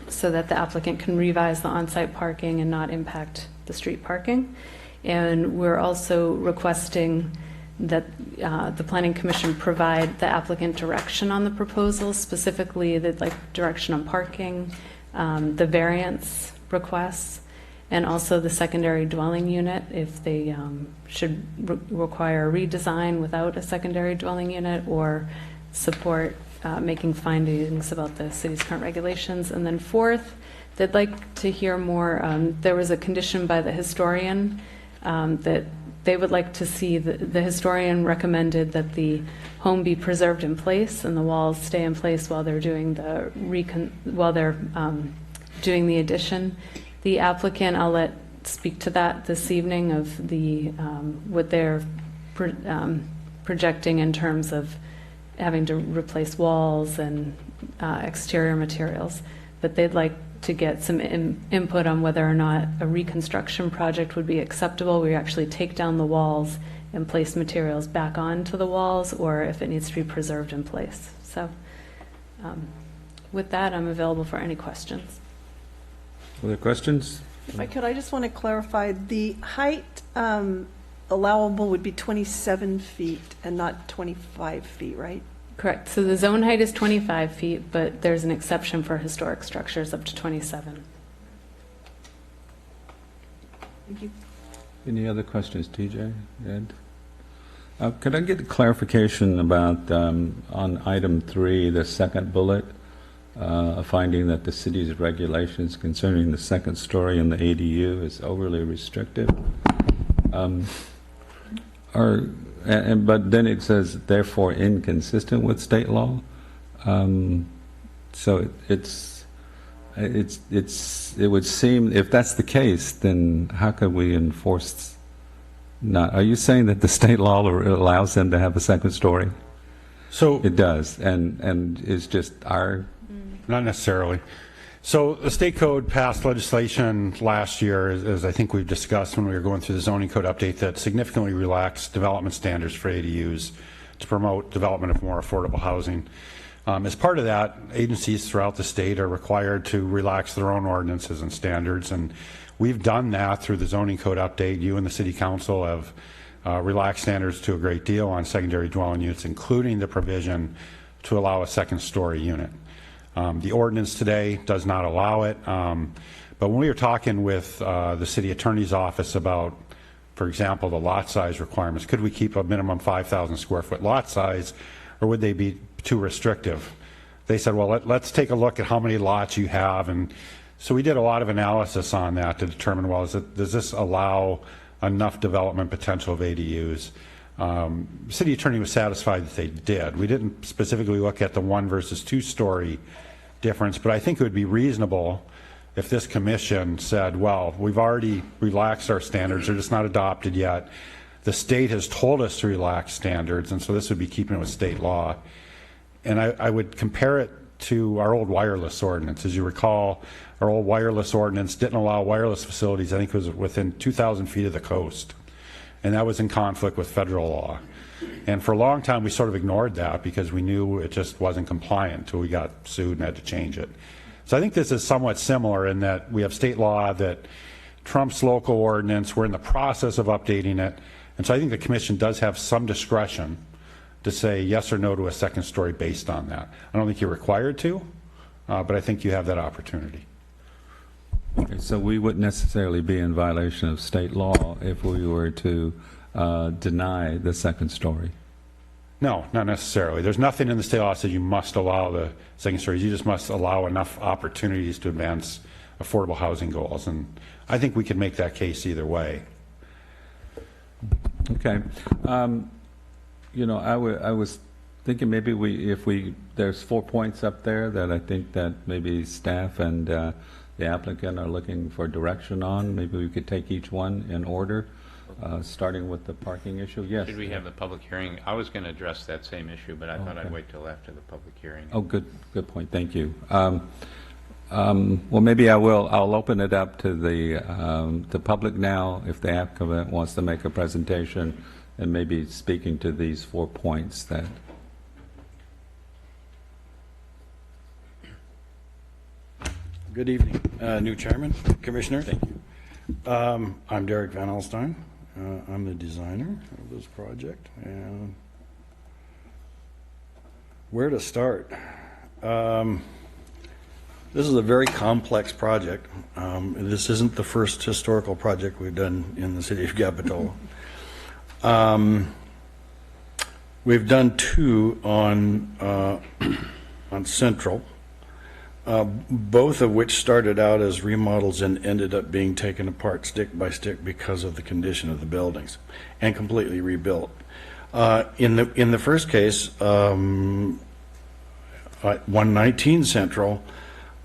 [SPEAKER 10] so that the applicant can revise the on-site parking and not impact the street parking. And we're also requesting that the Planning Commission provide the applicant direction on the proposal, specifically the direction on parking, the variance requests, and also the secondary dwelling unit, if they should require a redesign without a secondary dwelling unit, or support making findings about the city's current regulations. And then fourth, they'd like to hear more. There was a condition by the historian that they would like to see, the historian recommended that the home be preserved in place and the walls stay in place while they're doing the doing the addition. The applicant, I'll let speak to that this evening, of the what they're projecting in terms of having to replace walls and exterior materials, but they'd like to get some input on whether or not a reconstruction project would be acceptable. We actually take down the walls and place materials back onto the walls, or if it needs to be preserved in place. So with that, I'm available for any questions.
[SPEAKER 6] Other questions?
[SPEAKER 4] If I could, I just want to clarify, the height allowable would be 27 feet and not 25 feet, right?
[SPEAKER 10] Correct. So the zone height is 25 feet, but there's an exception for historic structures up to 27.
[SPEAKER 4] Thank you.
[SPEAKER 6] Any other questions, TJ, Ed? Could I get a clarification about on item 3, the second bullet? a finding that the city's regulations concerning the second story and the ADU is overly restrictive. But then it says, therefore inconsistent with state law. So it would seem, if that's the case, then how could we enforce not? Are you saying that the state law allows them to have a second story?
[SPEAKER 11] So
[SPEAKER 6] It does, and it's just our...
[SPEAKER 11] not necessarily. So the state code passed legislation last year, as I think we've discussed when we were going through the zoning code update, that significantly relaxed development standards for ADUs to promote development of more affordable housing. As part of that, agencies throughout the state are required to relax their own ordinances and standards, and we've done that through the zoning code update. You and the city council have relaxed standards to a great deal on secondary dwelling units, including the provision to allow a second story unit. The ordinance today does not allow it, but when we were talking with the city attorney's office about, for example, the lot size requirements, could we keep a minimum 5,000 square foot lot size, or would they be too restrictive? They said, well, let's take a look at how many lots you have, and so we did a lot of analysis on that to determine, well, does this allow enough development potential of ADUs? The city attorney was satisfied that they did. We didn't specifically look at the 1 versus 2 story difference, but I think it would be reasonable if this commission said, well, we've already relaxed our standards, they're just not adopted yet. The state has told us to relax standards, and so this would be keeping it with state law. And I would compare it to our old wireless ordinance. As you recall, our old wireless ordinance didn't allow wireless facilities, I think it was within 2,000 feet of the coast. And that was in conflict with federal law. And for a long time, we sort of ignored that because we knew it just wasn't compliant until we got sued and had to change it. So I think this is somewhat similar in that we have state law that trumps local ordinance. We're in the process of updating it. And so I think the commission does have some discretion to say yes or no to a second story based on that. I don't think you're required to, but I think you have that opportunity.
[SPEAKER 6] Okay, so we wouldn't necessarily be in violation of state law if we were to deny the second story?
[SPEAKER 11] No, not necessarily. There's nothing in the state law that says you must allow the second stories. You just must allow enough opportunities to advance affordable housing goals. And I think we could make that case either way.
[SPEAKER 6] Okay. You know, I was thinking maybe there's 4 points up there that I think that maybe staff and the applicant are looking for direction on. Maybe we could take each one in order, starting with the parking issue. Yes.
[SPEAKER 1] Should we have the public hearing? I was going to address that same issue, but I thought I'd wait till after the public hearing.
[SPEAKER 6] Oh, good point. Thank you. Well, maybe I'll open it up to the public now if the applicant wants to make a presentation and maybe speaking to these 4 points that.
[SPEAKER 12] Good evening, new chairman, commissioner. Thank you. I'm Derek Van Alstyne. I'm the designer of this project. And where to start? This is a very complex project. This isn't the first historical project we've done in the city of Capitola. We've done 2 on Central, both of which started out as remodels and ended up being taken apart stick by stick because of the condition of the buildings and completely rebuilt. In the first case, 119 Central,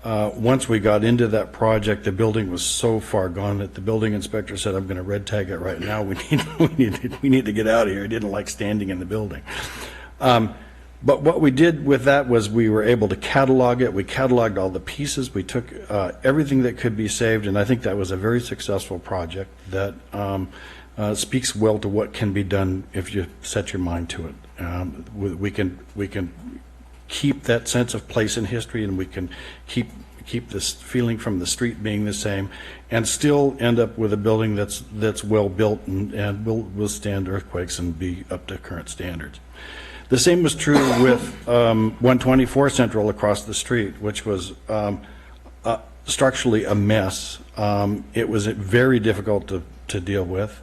[SPEAKER 12] once we got into that project, the building was so far gone that the building inspector said, "I'm going to red tag it right now. We need to get out of here." He didn't like standing in the building. But what we did with that was we were able to catalog it. We cataloged all the pieces. We took everything that could be saved, and I think that was a very successful project that speaks well to what can be done if you set your mind to it. We can keep that sense of place in history, and we can keep this feeling from the street being the same, and still end up with a building that's well built and will withstand earthquakes and be up to current standards. The same was true with 124 Central across the street, which was structurally a mess. It was very difficult to deal with.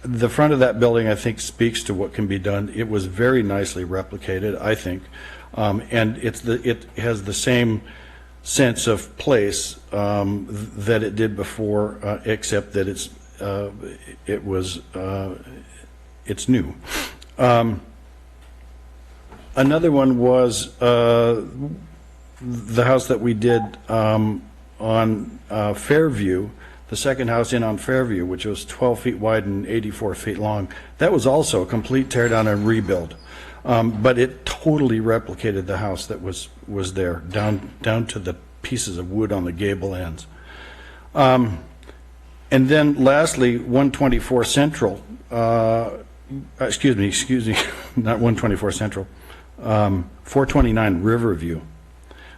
[SPEAKER 12] The front of that building, I think, speaks to what can be done. It was very nicely replicated, I think. And it has the same sense of place that it did before, except that it's new. Another one was the house that we did on Fairview, the second house in on Fairview, which was 12 feet wide and 84 feet long. That was also a complete tear down and rebuild. But it totally replicated the house that was there, down to the pieces of wood on the gable ends. And then lastly, 124 Central, excuse me, not 124 Central, 429 Riverview,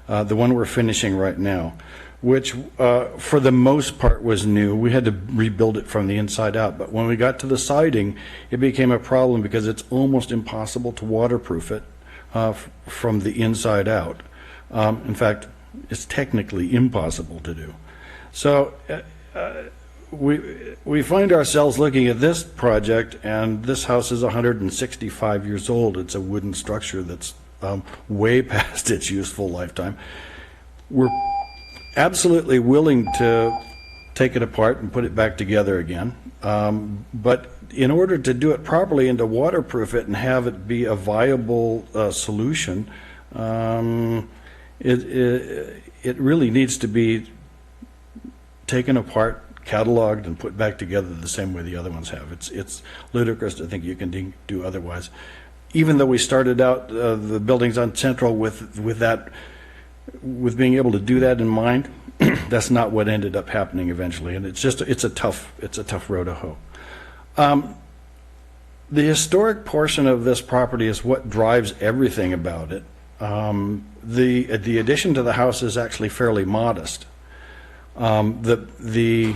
[SPEAKER 12] the one we're finishing right now, which for the most part was new. We had to rebuild it from the inside out, but when we got to the siding, it became a problem because it's almost impossible to waterproof it from the inside out. In fact, it's technically impossible to do. So we find ourselves looking at this project, and this house is 165 years old. It's a wooden structure that's way past its useful lifetime. We're absolutely willing to take it apart and put it back together again. But in order to do it properly and to waterproof it and have it be a viable solution, it really needs to be taken apart, cataloged, and put back together the same way the other ones have. It's ludicrous to think you can do otherwise. Even though we started out the buildings on Central with being able to do that in mind, that's not what ended up happening eventually, and it's a tough row to hoe. The historic portion of this property is what drives everything about it. The addition to the house is actually fairly modest. The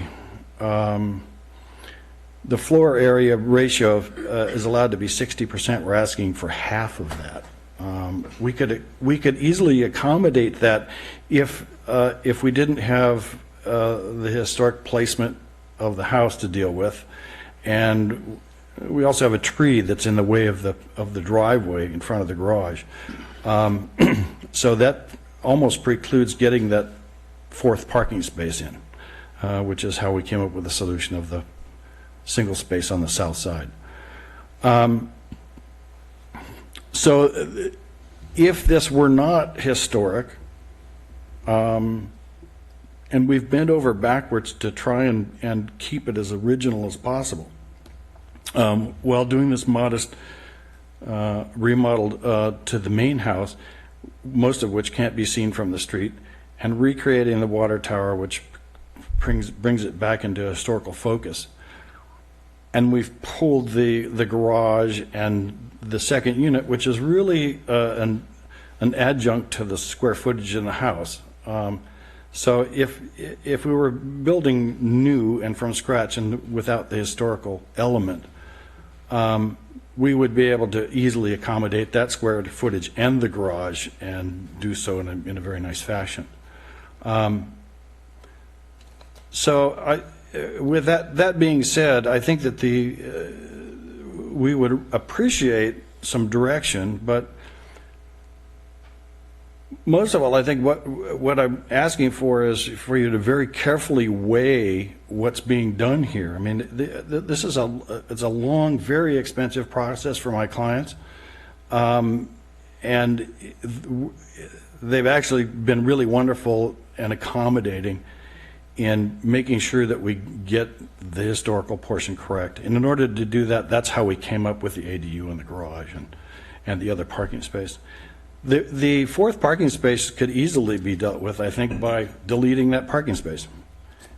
[SPEAKER 12] floor area ratio is allowed to be 60%. We're asking for half of that. We could easily accommodate that if we didn't have the historic placement of the house to deal with, and we also have a tree that's in the way of the driveway in front of the garage. So that almost precludes getting that fourth parking space in, which is how we came up with the solution of the single space on the south side. So if this were not historic, and we've bent over backwards to try and keep it as original as possible, while doing this modest remodel to the main house, most of which can't be seen from the street, and recreating the water tower, which brings it back into historical focus. And we've pulled the garage and the second unit, which is really an adjunct to the square footage in the house. So if we were building new and from scratch and without the historical element, we would be able to easily accommodate that square footage and the garage and do so in a very nice fashion. So with that being said, I think that we would appreciate some direction, but most of all, I think what I'm asking for is for you to very carefully weigh what's being done here. I mean, this is it's a long, very expensive process for my clients, and they've actually been really wonderful and accommodating in making sure that we get the historical portion correct. And in order to do that, that's how we came up with the ADU in the garage and the other parking space. The fourth parking space could easily be dealt with, I think, by deleting that parking space.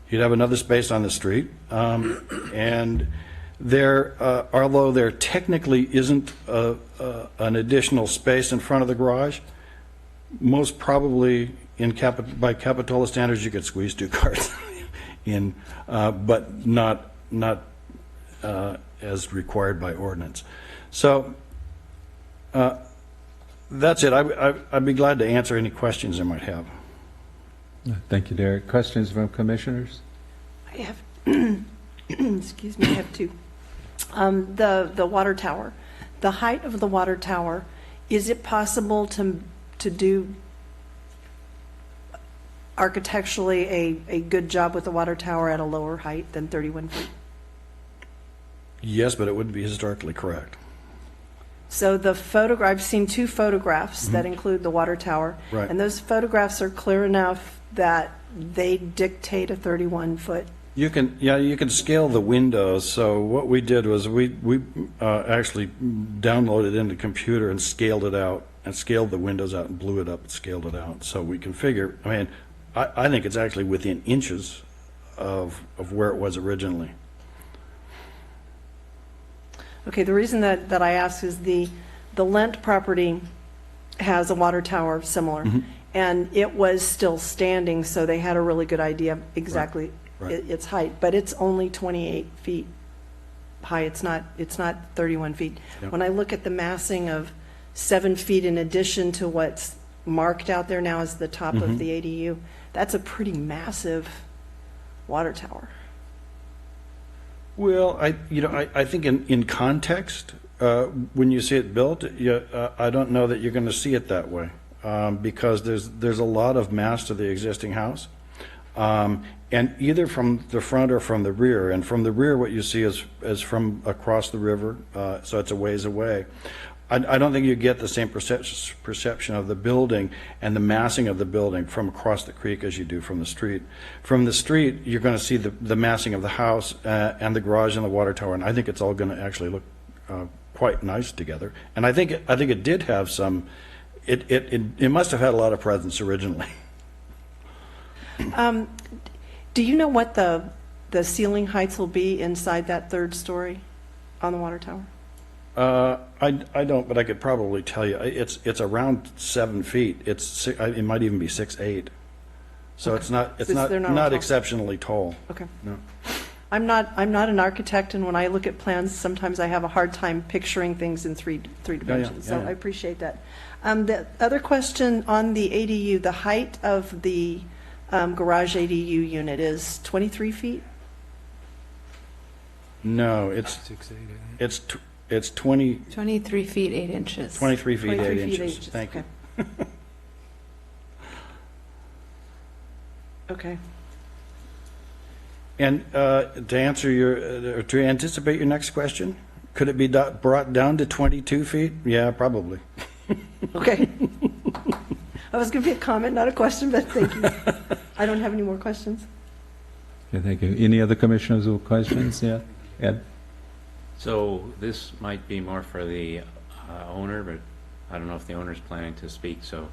[SPEAKER 12] You'd have another space on the street, and although there technically isn't an additional space in front of the garage, most probably by Capitola standards, you could squeeze two cars in, but not as required by ordinance. So that's it. I'd be glad to answer any questions you might have.
[SPEAKER 6] Thank you, Derek. Questions from commissioners?
[SPEAKER 4] I have, excuse me, I have two. The water tower. The height of the water tower Is it possible to do architecturally a good job with the water tower at a lower height than 31 feet?
[SPEAKER 12] Yes, but it wouldn't be historically correct.
[SPEAKER 4] So the photograph, I've seen two photographs that include the water tower.
[SPEAKER 12] Right.
[SPEAKER 4] And those photographs are clear enough that they dictate a 31-foot.
[SPEAKER 12] You can scale the windows. So what we did was we actually downloaded it into the computer and scaled it out, and scaled the windows out and blew it up and scaled it out. So we can figure, I mean, I think it's actually within inches of where it was originally.
[SPEAKER 4] Okay, the reason that I ask is the Lent property has a water tower similar, and it was still standing, so they had a really good idea of exactly
[SPEAKER 12] Right.
[SPEAKER 4] its height, but it's only 28 feet high. It's not 31 feet.
[SPEAKER 12] Yep.
[SPEAKER 4] When I look at the massing of 7 feet in addition to what's marked out there now as the top of the ADU, that's a pretty massive water tower.
[SPEAKER 12] Well, I think in context, when you see it built, I don't know that you're going to see it that way, because there's a lot of mass to the existing house, and either from the front or from the rear. And from the rear, what you see is from across the river, so it's a ways away. I don't think you get the same perception of the building and the massing of the building from across the creek as you do from the street. From the street, you're going to see the massing of the house and the garage and the water tower, and I think it's all going to actually look quite nice together. And I think it did have some. It must have had a lot of presence originally.
[SPEAKER 4] Do you know what the ceiling heights will be inside that third story on the water tower?
[SPEAKER 12] I don't, but I could probably tell you. It's around 7 feet. It might even be 6'8". So
[SPEAKER 4] Okay.
[SPEAKER 12] it's not
[SPEAKER 4] They're not
[SPEAKER 12] not
[SPEAKER 4] tall.
[SPEAKER 12] exceptionally tall.
[SPEAKER 4] Okay.
[SPEAKER 12] No.
[SPEAKER 4] I'm not an architect, and when I look at plans, sometimes I have a hard time picturing things in three dimensions. So
[SPEAKER 12] yeah.
[SPEAKER 4] I appreciate that. The other question on the ADU, the height of the garage ADU unit is 23 feet?
[SPEAKER 12] No, it's 20,
[SPEAKER 10] 23 feet, 8 inches.
[SPEAKER 12] 23 feet
[SPEAKER 4] 23
[SPEAKER 12] 8
[SPEAKER 4] feet,
[SPEAKER 12] inches.
[SPEAKER 4] 8 inches.
[SPEAKER 12] Thank you.
[SPEAKER 4] Okay.
[SPEAKER 12] And to answer to anticipate your next question, could it be brought down to 22 feet? Yeah, probably.
[SPEAKER 4] Okay. I was going to be a comment, not a question, but thank you. I don't have any more questions.
[SPEAKER 6] Okay, thank you. Any other commissioners with questions? Yeah, Ed?
[SPEAKER 1] So this might be more for the owner, but I don't know if the owner's planning to speak, so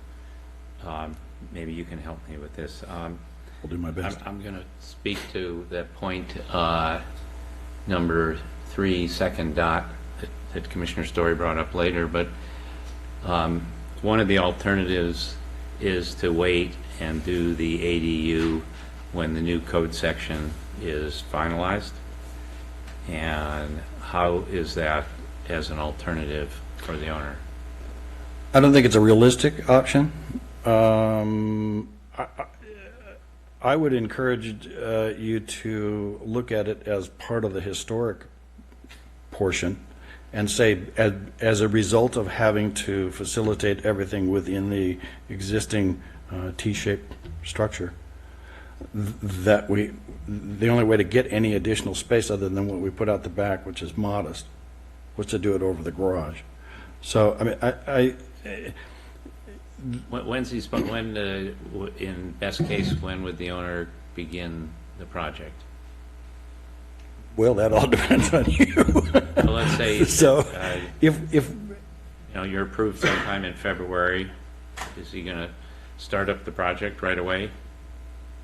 [SPEAKER 1] maybe you can help me with this.
[SPEAKER 12] I'll do my best.
[SPEAKER 1] I'm going to speak to that point, number 3, second dot, that Commissioner Story brought up later, but one of the alternatives is to wait and do the ADU when the new code section is finalized. And how is that as an alternative for the owner?
[SPEAKER 12] I don't think it's a realistic option. I would encourage you to look at it as part of the historic portion and say, as a result of having to facilitate everything within the existing T-shaped structure, that the only way to get any additional space other than what we put out the back, which is modest, was to do it over the garage. So, I mean,
[SPEAKER 1] In best case, when would the owner begin the project?
[SPEAKER 12] well, that all depends on you.
[SPEAKER 1] Well, let's say
[SPEAKER 12] So, if
[SPEAKER 1] you're approved sometime in February, is he going to start up the project right away?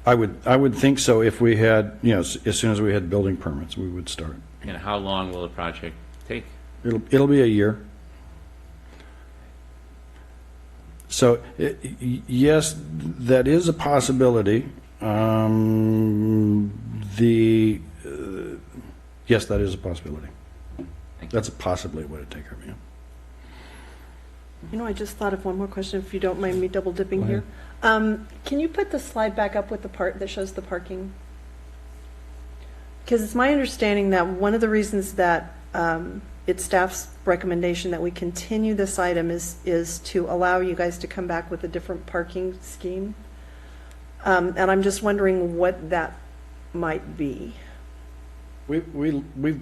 [SPEAKER 12] I would think so. If we had, as soon as we had building permits, we would start.
[SPEAKER 1] And how long will the project take?
[SPEAKER 12] It'll be a year. So, yes, that is a possibility. Yes, that is a possibility. That's possibly what it'd take her, yeah.
[SPEAKER 4] I just thought of one more question, if you don't mind me double dipping here. Can you put the slide back up with the part that shows the parking? Because it's my understanding that one of the reasons that it's staff's recommendation that we continue this item is to allow you guys to come back with a different parking scheme. And I'm just wondering what that might be.
[SPEAKER 12] We've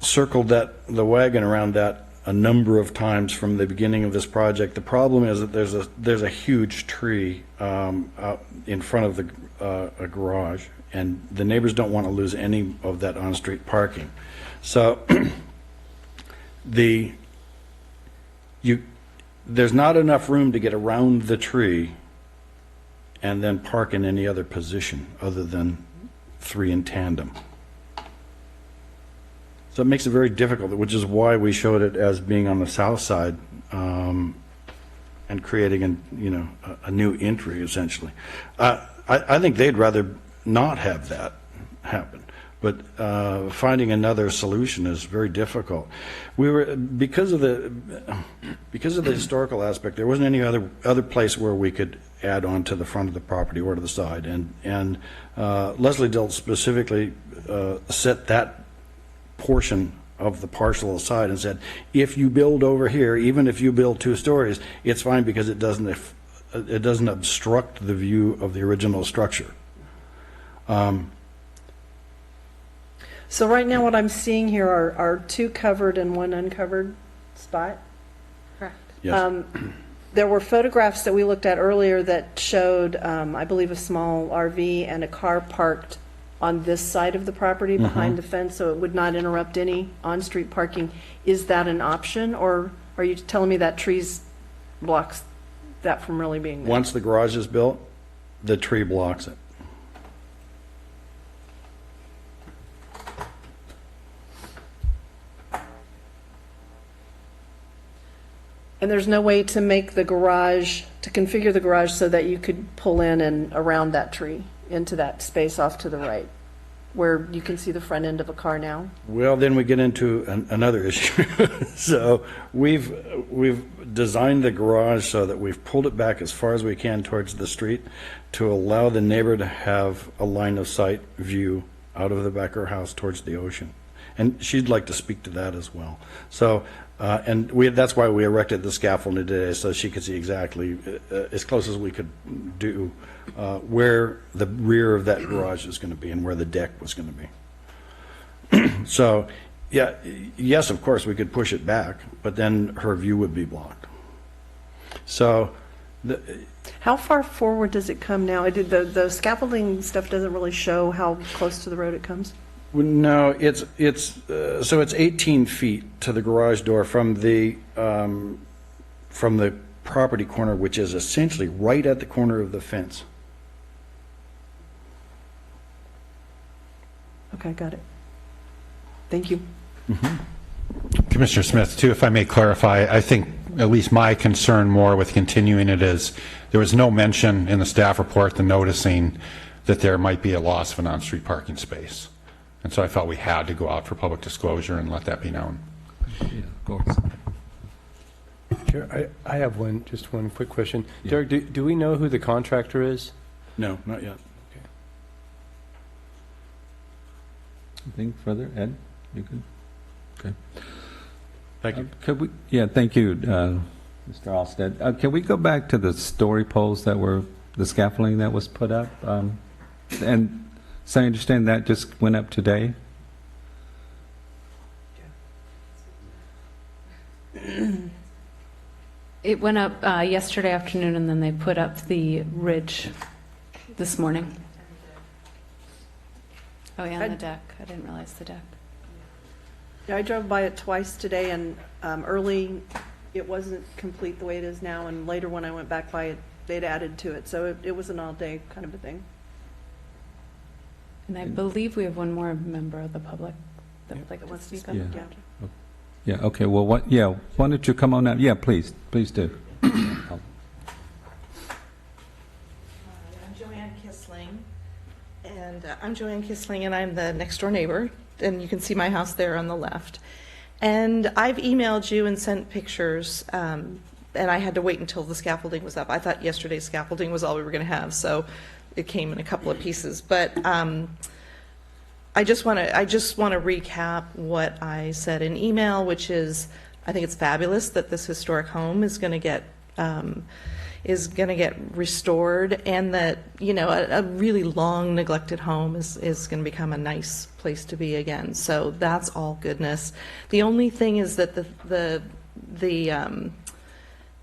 [SPEAKER 12] circled the wagon around that a number of times from the beginning of this project. The problem is that there's a huge tree out in front of a garage, and the neighbors don't want to lose any of that on-street parking. So there's not enough room to get around the tree and then park in any other position other than 3 in tandem. So it makes it very difficult, which is why we showed it as being on the south side and creating a new entry, essentially. I think they'd rather not have that happen, but finding another solution is very difficult. Because of the historical aspect, there wasn't any other place where we could add on to the front of the property or to the side, and Leslie Dilt specifically set that portion of the parcel aside and said, if you build over here, even if you build 2 stories, it's fine because it doesn't obstruct the view of the original structure.
[SPEAKER 4] So right now what I'm seeing here are 2 covered and 1 uncovered spot.
[SPEAKER 10] Correct.
[SPEAKER 12] Yes.
[SPEAKER 4] There were photographs that we looked at earlier that showed, I believe, a small RV and a car parked on this side of the property behind the fence, so it would not interrupt any on-street parking. Is that an option, or are you telling me that trees blocks that from really being there?
[SPEAKER 12] Once the garage is built, the tree blocks it.
[SPEAKER 4] And there's no way to make the garage, to configure the garage so that you could pull in and around that tree into that space off to the right, where you can see the front end of a car now?
[SPEAKER 12] Well, then we get into another issue. So we've designed the garage so that we've pulled it back as far as we can towards the street to allow the neighbor to have a line of sight view out of the back of her house towards the ocean. And she'd like to speak to that as well. So, that's why we erected the scaffolding today, so she could see exactly, as close as we could do, where the rear of that garage is going to be and where the deck was going to be. So, yes, of course, we could push it back, but then her view would be blocked. So,
[SPEAKER 4] How far forward does it come now? The scaffolding stuff doesn't really show how close to the road it comes?
[SPEAKER 12] no, it's 18 feet to the garage door from the property corner, which is essentially right at the corner of the fence.
[SPEAKER 4] Okay, got it. Thank you.
[SPEAKER 11] Commissioner Smith, too, if I may clarify, I think at least my concern more with continuing it is there was no mention in the staff report, the noticing, that there might be a loss of an on-street parking space. And so I felt we had to go out for public disclosure and let that be known.
[SPEAKER 6] Yeah, of course.
[SPEAKER 3] Chair, I have just one quick question. Derek, do we know who the contractor is?
[SPEAKER 12] No, not yet.
[SPEAKER 6] Anything further? Ed, you good? Okay.
[SPEAKER 12] Thank you.
[SPEAKER 6] Could we, thank you, Mr. Alstead. Can we go back to the story poles that were, the scaffolding that was put up? And so I understand that just went up today?
[SPEAKER 10] It went up yesterday afternoon, and then they put up the ridge this morning. Oh, yeah, and the deck. I didn't realize the deck.
[SPEAKER 4] Yeah, I drove by it twice today, and early, it wasn't complete the way it is now, and later when I went back by it, they'd added to it, so it was an all-day kind of a thing.
[SPEAKER 10] And I believe we have one more member of the public that would like to speak up.
[SPEAKER 6] Yeah. Yeah, okay, well, why don't you come on out? Yeah, please do.
[SPEAKER 13] I'm Joanne Kissling, and I'm the next-door neighbor, and you can see my house there on the left. And I've emailed you and sent pictures, and I had to wait until the scaffolding was up. I thought yesterday's scaffolding was all we were going to have, so it came in a couple of pieces. But I just want to recap what I said in email, which is, I think it's fabulous that this historic home is going to get restored, and that, you know, a really long neglected home is going to become a nice place to be again. So that's all goodness. The only thing is that the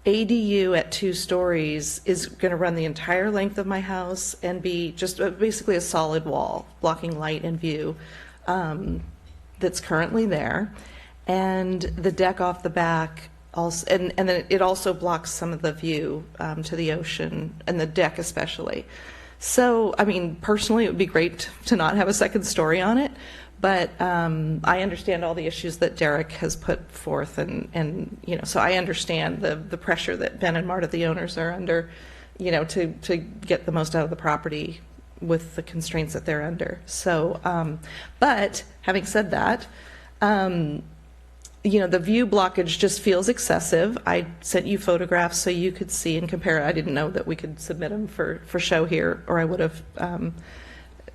[SPEAKER 13] ADU at 2 stories is going to run the entire length of my house and be just basically a solid wall blocking light and view that's currently there. And the deck off the back also, and then it also blocks some of the view to the ocean, and the deck especially. So, I mean, personally, it would be great to not have a second story on it, but I understand all the issues that Derek has put forth, and you know, so I understand the pressure that Ben and Marta, the owners, are under, you know, to get the most out of the property with the constraints that they're under. So, but having said that, you know, the view blockage just feels excessive. I sent you photographs so you could see and compare. I didn't know that we could submit them for show here, or I would have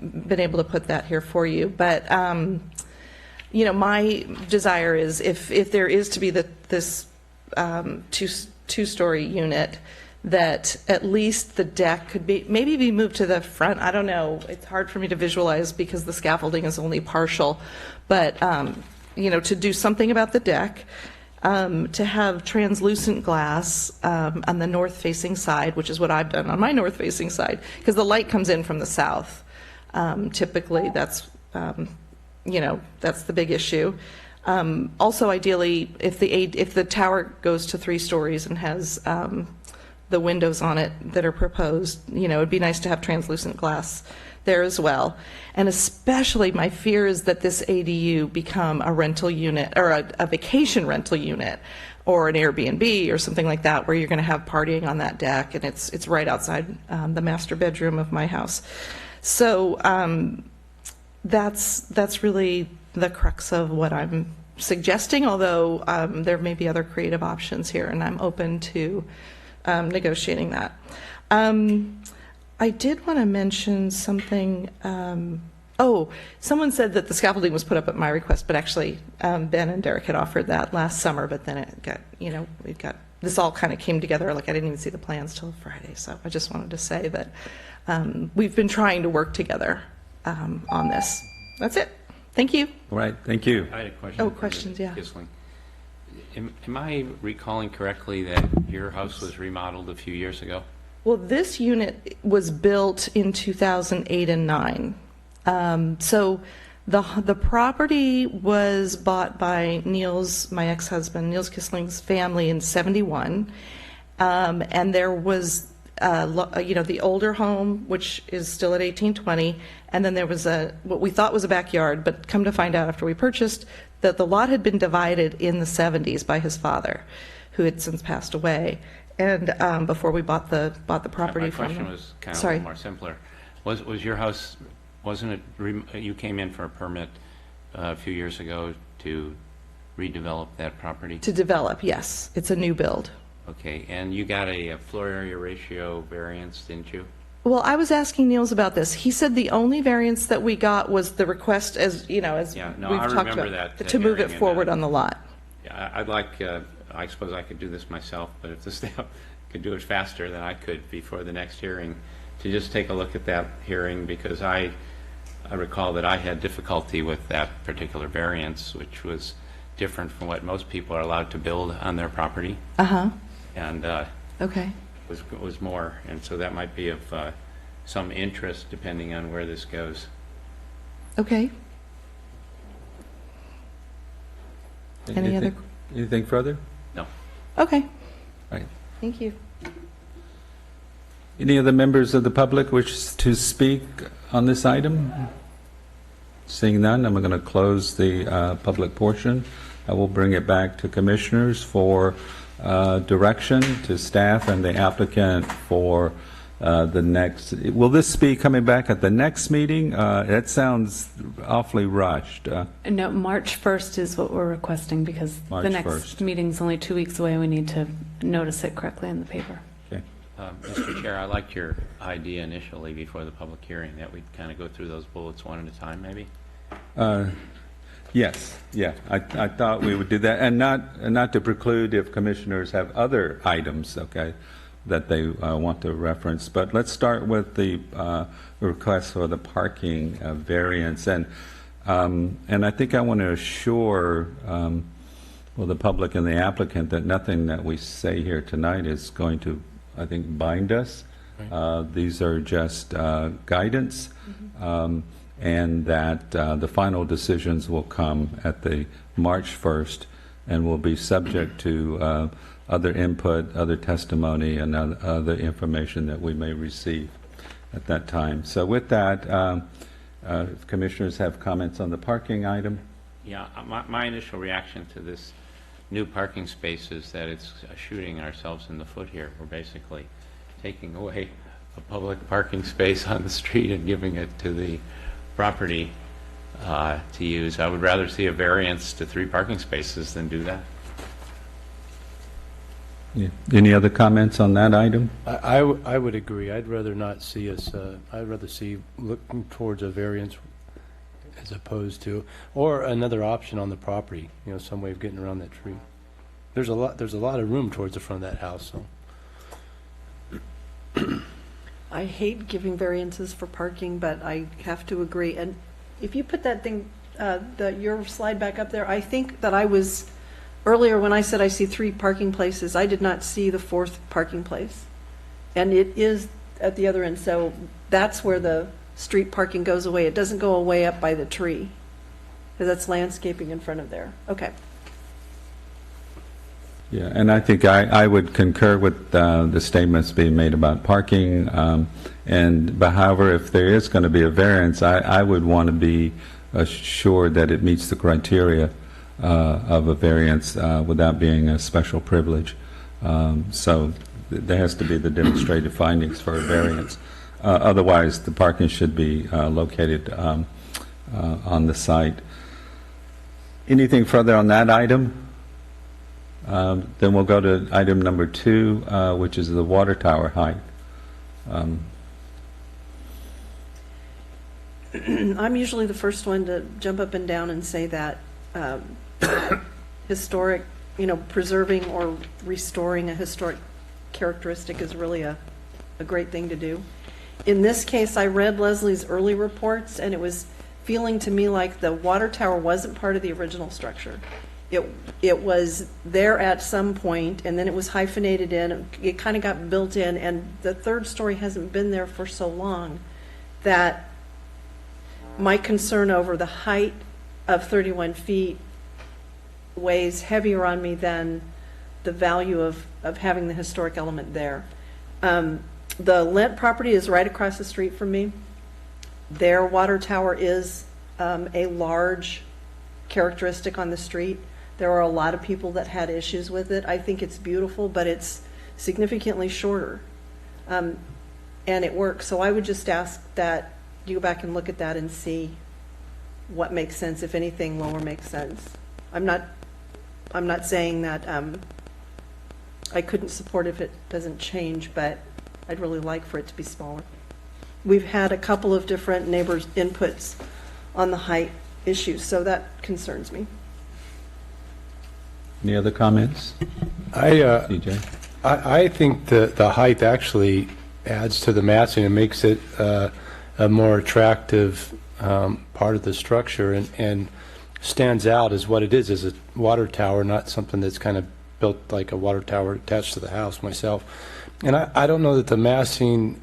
[SPEAKER 13] been able to put that here for you. But, you know, my desire is if there is to be this two-story unit, that at least the deck could maybe be moved to the front. I don't know. It's hard for me to visualize because the scaffolding is only partial. But, you know, to do something about the deck, to have translucent glass on the north-facing side, which is what I've done on my north-facing side, because the light comes in from the south. Typically, that's, you know, that's the big issue. Also, ideally, if the tower goes to 3 stories and has the windows on it that are proposed, you know, it'd be nice to have translucent glass there as well. And especially my fear is that this ADU become a rental unit, or a vacation rental unit, or an Airbnb or something like that, where you're going to have partying on that deck, and it's right outside the master bedroom of my house. So that's really the crux of what I'm suggesting, although there may be other creative options here, and I'm open to negotiating that. I did want to mention something. Someone said that the scaffolding was put up at my request, but actually Ben and Derek had offered that last summer, but then it got, you know, this all kind of came together, like I didn't even see the plans till Friday. So I just wanted to say that we've been trying to work together on this. That's it. Thank you.
[SPEAKER 6] All right, thank you.
[SPEAKER 1] I had a question.
[SPEAKER 13] Oh,
[SPEAKER 1] for
[SPEAKER 13] questions,
[SPEAKER 1] Ms.
[SPEAKER 13] yeah.
[SPEAKER 1] Kisling. Am I recalling correctly that your house was remodeled a few years ago?
[SPEAKER 13] Well, this unit was built in 2008 and 9. So the property was bought by my ex-husband, Niels Kisling's family in 71. And there was, you know, the older home, which is still at 1820. And then there was what we thought was a backyard, but come to find out after we purchased that the lot had been divided in the 70s by his father, who had since passed away. And before we bought the property from him.
[SPEAKER 1] My question was kind of a little more simpler. Was your house, wasn't it, you came in for a permit a few years ago to redevelop that property?
[SPEAKER 13] To develop, yes. It's a new build.
[SPEAKER 1] Okay, and you got a floor area ratio variance, didn't you?
[SPEAKER 13] Well, I was asking Niels about this. He said the only variance that we got was the request, as you know, as
[SPEAKER 1] Yeah, no,
[SPEAKER 13] we've
[SPEAKER 1] I
[SPEAKER 13] talked
[SPEAKER 1] remember
[SPEAKER 13] about,
[SPEAKER 1] that
[SPEAKER 13] to move it
[SPEAKER 1] hearing
[SPEAKER 13] forward on the lot.
[SPEAKER 1] Yeah, I'd like, I suppose I could do this myself, but if the staff could do it faster than I could before the next hearing, to just take a look at that hearing, because I recall that I had difficulty with that particular variance, which was different from what most people are allowed to build on their property.
[SPEAKER 13] Uh-huh.
[SPEAKER 1] And
[SPEAKER 13] Okay.
[SPEAKER 1] was more, and so that might be of some interest depending on where this goes.
[SPEAKER 13] Okay. Any other?
[SPEAKER 6] Anything further?
[SPEAKER 1] No.
[SPEAKER 13] Okay.
[SPEAKER 6] Right.
[SPEAKER 13] Thank you.
[SPEAKER 6] Any other members of the public wish to speak on this item? Seeing none, I'm going to close the public portion. I will bring it back to commissioners for direction to staff and the applicant for the next. Will this be coming back at the next meeting? That sounds awfully rushed.
[SPEAKER 10] No, March 1st is what we're requesting, because
[SPEAKER 6] March
[SPEAKER 10] the next
[SPEAKER 6] 1st.
[SPEAKER 10] meeting's only 2 weeks away. We need to notice it correctly in the paper.
[SPEAKER 6] Okay.
[SPEAKER 1] Mr. Chair, I liked your idea initially before the public hearing, that we'd kind of go through those bullets one at a time, maybe?
[SPEAKER 6] Yes, yeah, I thought we would do that, and not to preclude if commissioners have other items, okay, that they want to reference, but let's start with the request for the parking variance, and I think I want to assure well, the public and the applicant that nothing that we say here tonight is going to, I think, bind us. These are just guidance. And that the final decisions will come at the March 1st and will be subject to other input, other testimony, and other information that we may receive at that time. So with that, if commissioners have comments on the parking item?
[SPEAKER 1] Yeah, my initial reaction to this new parking space is that it's shooting ourselves in the foot here. We're basically taking away a public parking space on the street and giving it to the property to use. I would rather see a variance to 3 parking spaces than do that.
[SPEAKER 6] Yeah. Any other comments on that item?
[SPEAKER 3] I would agree. I'd rather not see us, I'd rather see looking towards a variance as opposed to, or another option on the property, you know, some way of getting around that tree. There's a lot of room towards the front of that house, so.
[SPEAKER 4] I hate giving variances for parking, but I have to agree. And if you put that thing, your slide back up there, I think that I was, earlier when I said I see 3 parking places, I did not see the 4th parking place. And it is at the other end, so that's where the street parking goes away. It doesn't go away up by the tree, because that's landscaping in front of there. Okay.
[SPEAKER 6] Yeah, and I think I would concur with the statements being made about parking. But however, if there is going to be a variance, I would want to be assured that it meets the criteria of a variance without being a special privilege. So there has to be the demonstrated findings for a variance. Otherwise, the parking should be located on the site. Anything further on that item? Then we'll go to item number 2, which is the water tower height.
[SPEAKER 4] I'm usually the first one to jump up and down and say that historic, preserving or restoring a historic characteristic is really a great thing to do. In this case, I read Leslie's early reports, and it was feeling to me like the water tower wasn't part of the original structure. It was there at some point, and then it was hyphenated in. It kind of got built in, and the 3rd story hasn't been there for so long that my concern over the height of 31 feet weighs heavier on me than the value of having the historic element there. The Lent property is right across the street from me. Their water tower is a large characteristic on the street. There are a lot of people that had issues with it. I think it's beautiful, but it's significantly shorter. And it works. So I would just ask that you go back and look at that and see what makes sense, if anything lower makes sense. I'm not saying that I couldn't support if it doesn't change, but I'd really like for it to be smaller. We've had a couple of different neighbors' inputs on the height issues, so that concerns me.
[SPEAKER 6] Any other comments? CJ?
[SPEAKER 3] I think the height actually adds to the massing and makes it a more attractive part of the structure, and stands out as what it is a water tower, not something that's kind of built like a water tower attached to the house myself. And I don't know that the massing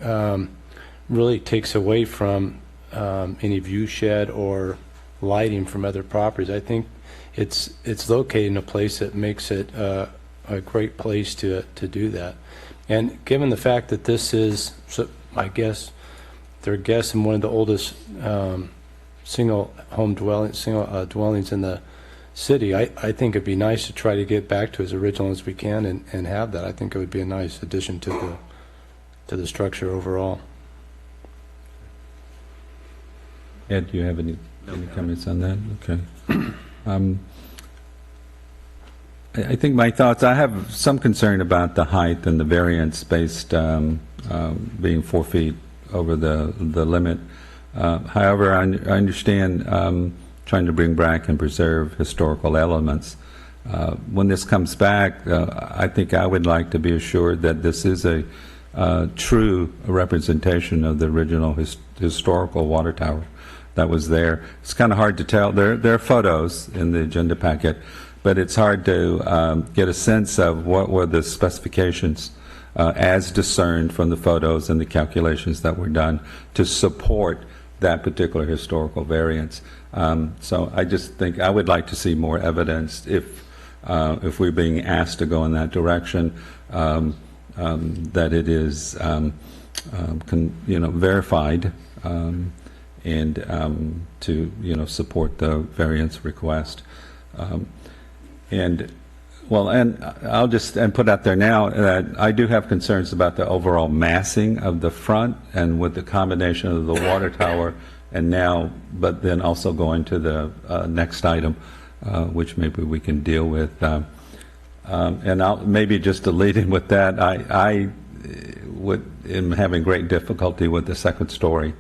[SPEAKER 3] really takes away from any view shed or lighting from other properties. I think it's located in a place that makes it a great place to do that. And given the fact that this is, so I guess, they're guessing one of the oldest single dwellings in the city, I think it'd be nice to try to get back to as original as we can and have that. I think it would be a nice addition to the structure overall.
[SPEAKER 6] Ed, do you have any comments on that? Okay. I think my thoughts, I have some concern about the height and the variance based being 4 feet over the limit. However, I understand trying to bring back and preserve historical elements. When this comes back, I think I would like to be assured that this is a true representation of the original historical water tower that was there. It's kind of hard to tell. There are photos in the agenda packet, but it's hard to get a sense of what were the specifications as discerned from the photos and the calculations that were done to support that particular historical variance. So I just think I would like to see more evidence if we're being asked to go in that direction, that it is verified and to support the variance request. And I'll just put out there now that I do have concerns about the overall massing of the front, and with the combination of the water tower and now, but then also going to the next item, which maybe we can deal with. And I'll maybe just to lead in with that, I am having great difficulty with the second story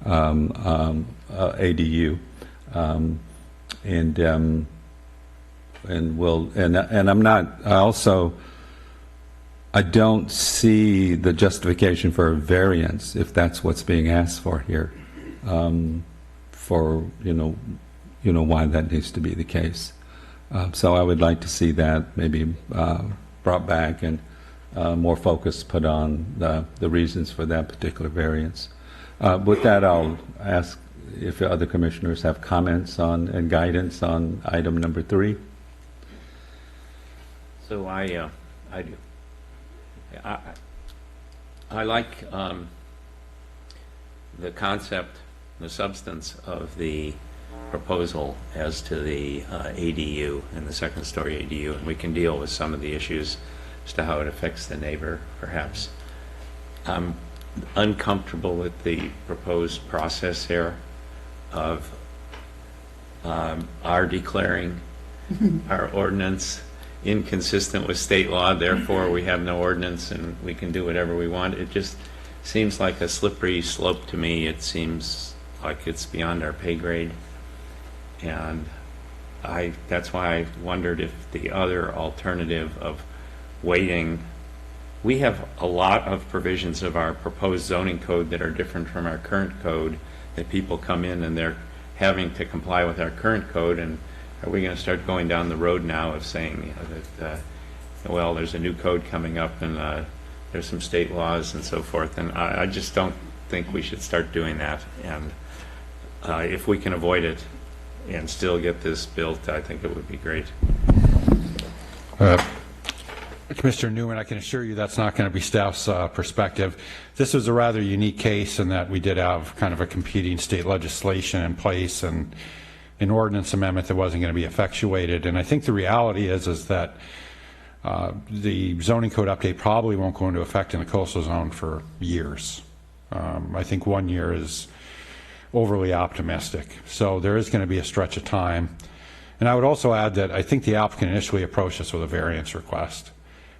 [SPEAKER 6] ADU, and I'm not. I don't see the justification for a variance if that's what's being asked for here. For why that needs to be the case. So I would like to see that maybe brought back and more focus put on the reasons for that particular variance. With that, I'll ask if other commissioners have comments on and guidance on item number 3.
[SPEAKER 1] So I do. I like the concept, the substance of the proposal as to the ADU and the second story ADU, and we can deal with some of the issues as to how it affects the neighbor, perhaps. I'm uncomfortable with the proposed process here of our declaring our ordinance inconsistent with state law, therefore we have no ordinance and we can do whatever we want. It just seems like a slippery slope to me. It seems like it's beyond our pay grade, and that's why I wondered if the other alternative of waiting. We have a lot of provisions of our proposed zoning code that are different from our current code, that people come in and they're having to comply with our current code, and are we going to start going down the road now of saying that well, there's a new code coming up and there's some state laws and so forth, and I just don't think we should start doing that. And if we can avoid it and still get this built, I think it would be great.
[SPEAKER 11] Commissioner Newman, I can assure you that's not going to be staff's perspective. This was a rather unique case in that we did have kind of a competing state legislation in place and an ordinance amendment that wasn't going to be effectuated. And I think the reality is that the zoning code update probably won't go into effect in the coastal zone for years. I think 1 year is overly optimistic. So there is going to be a stretch of time. And I would also add that I think the applicant initially approached us with a variance request.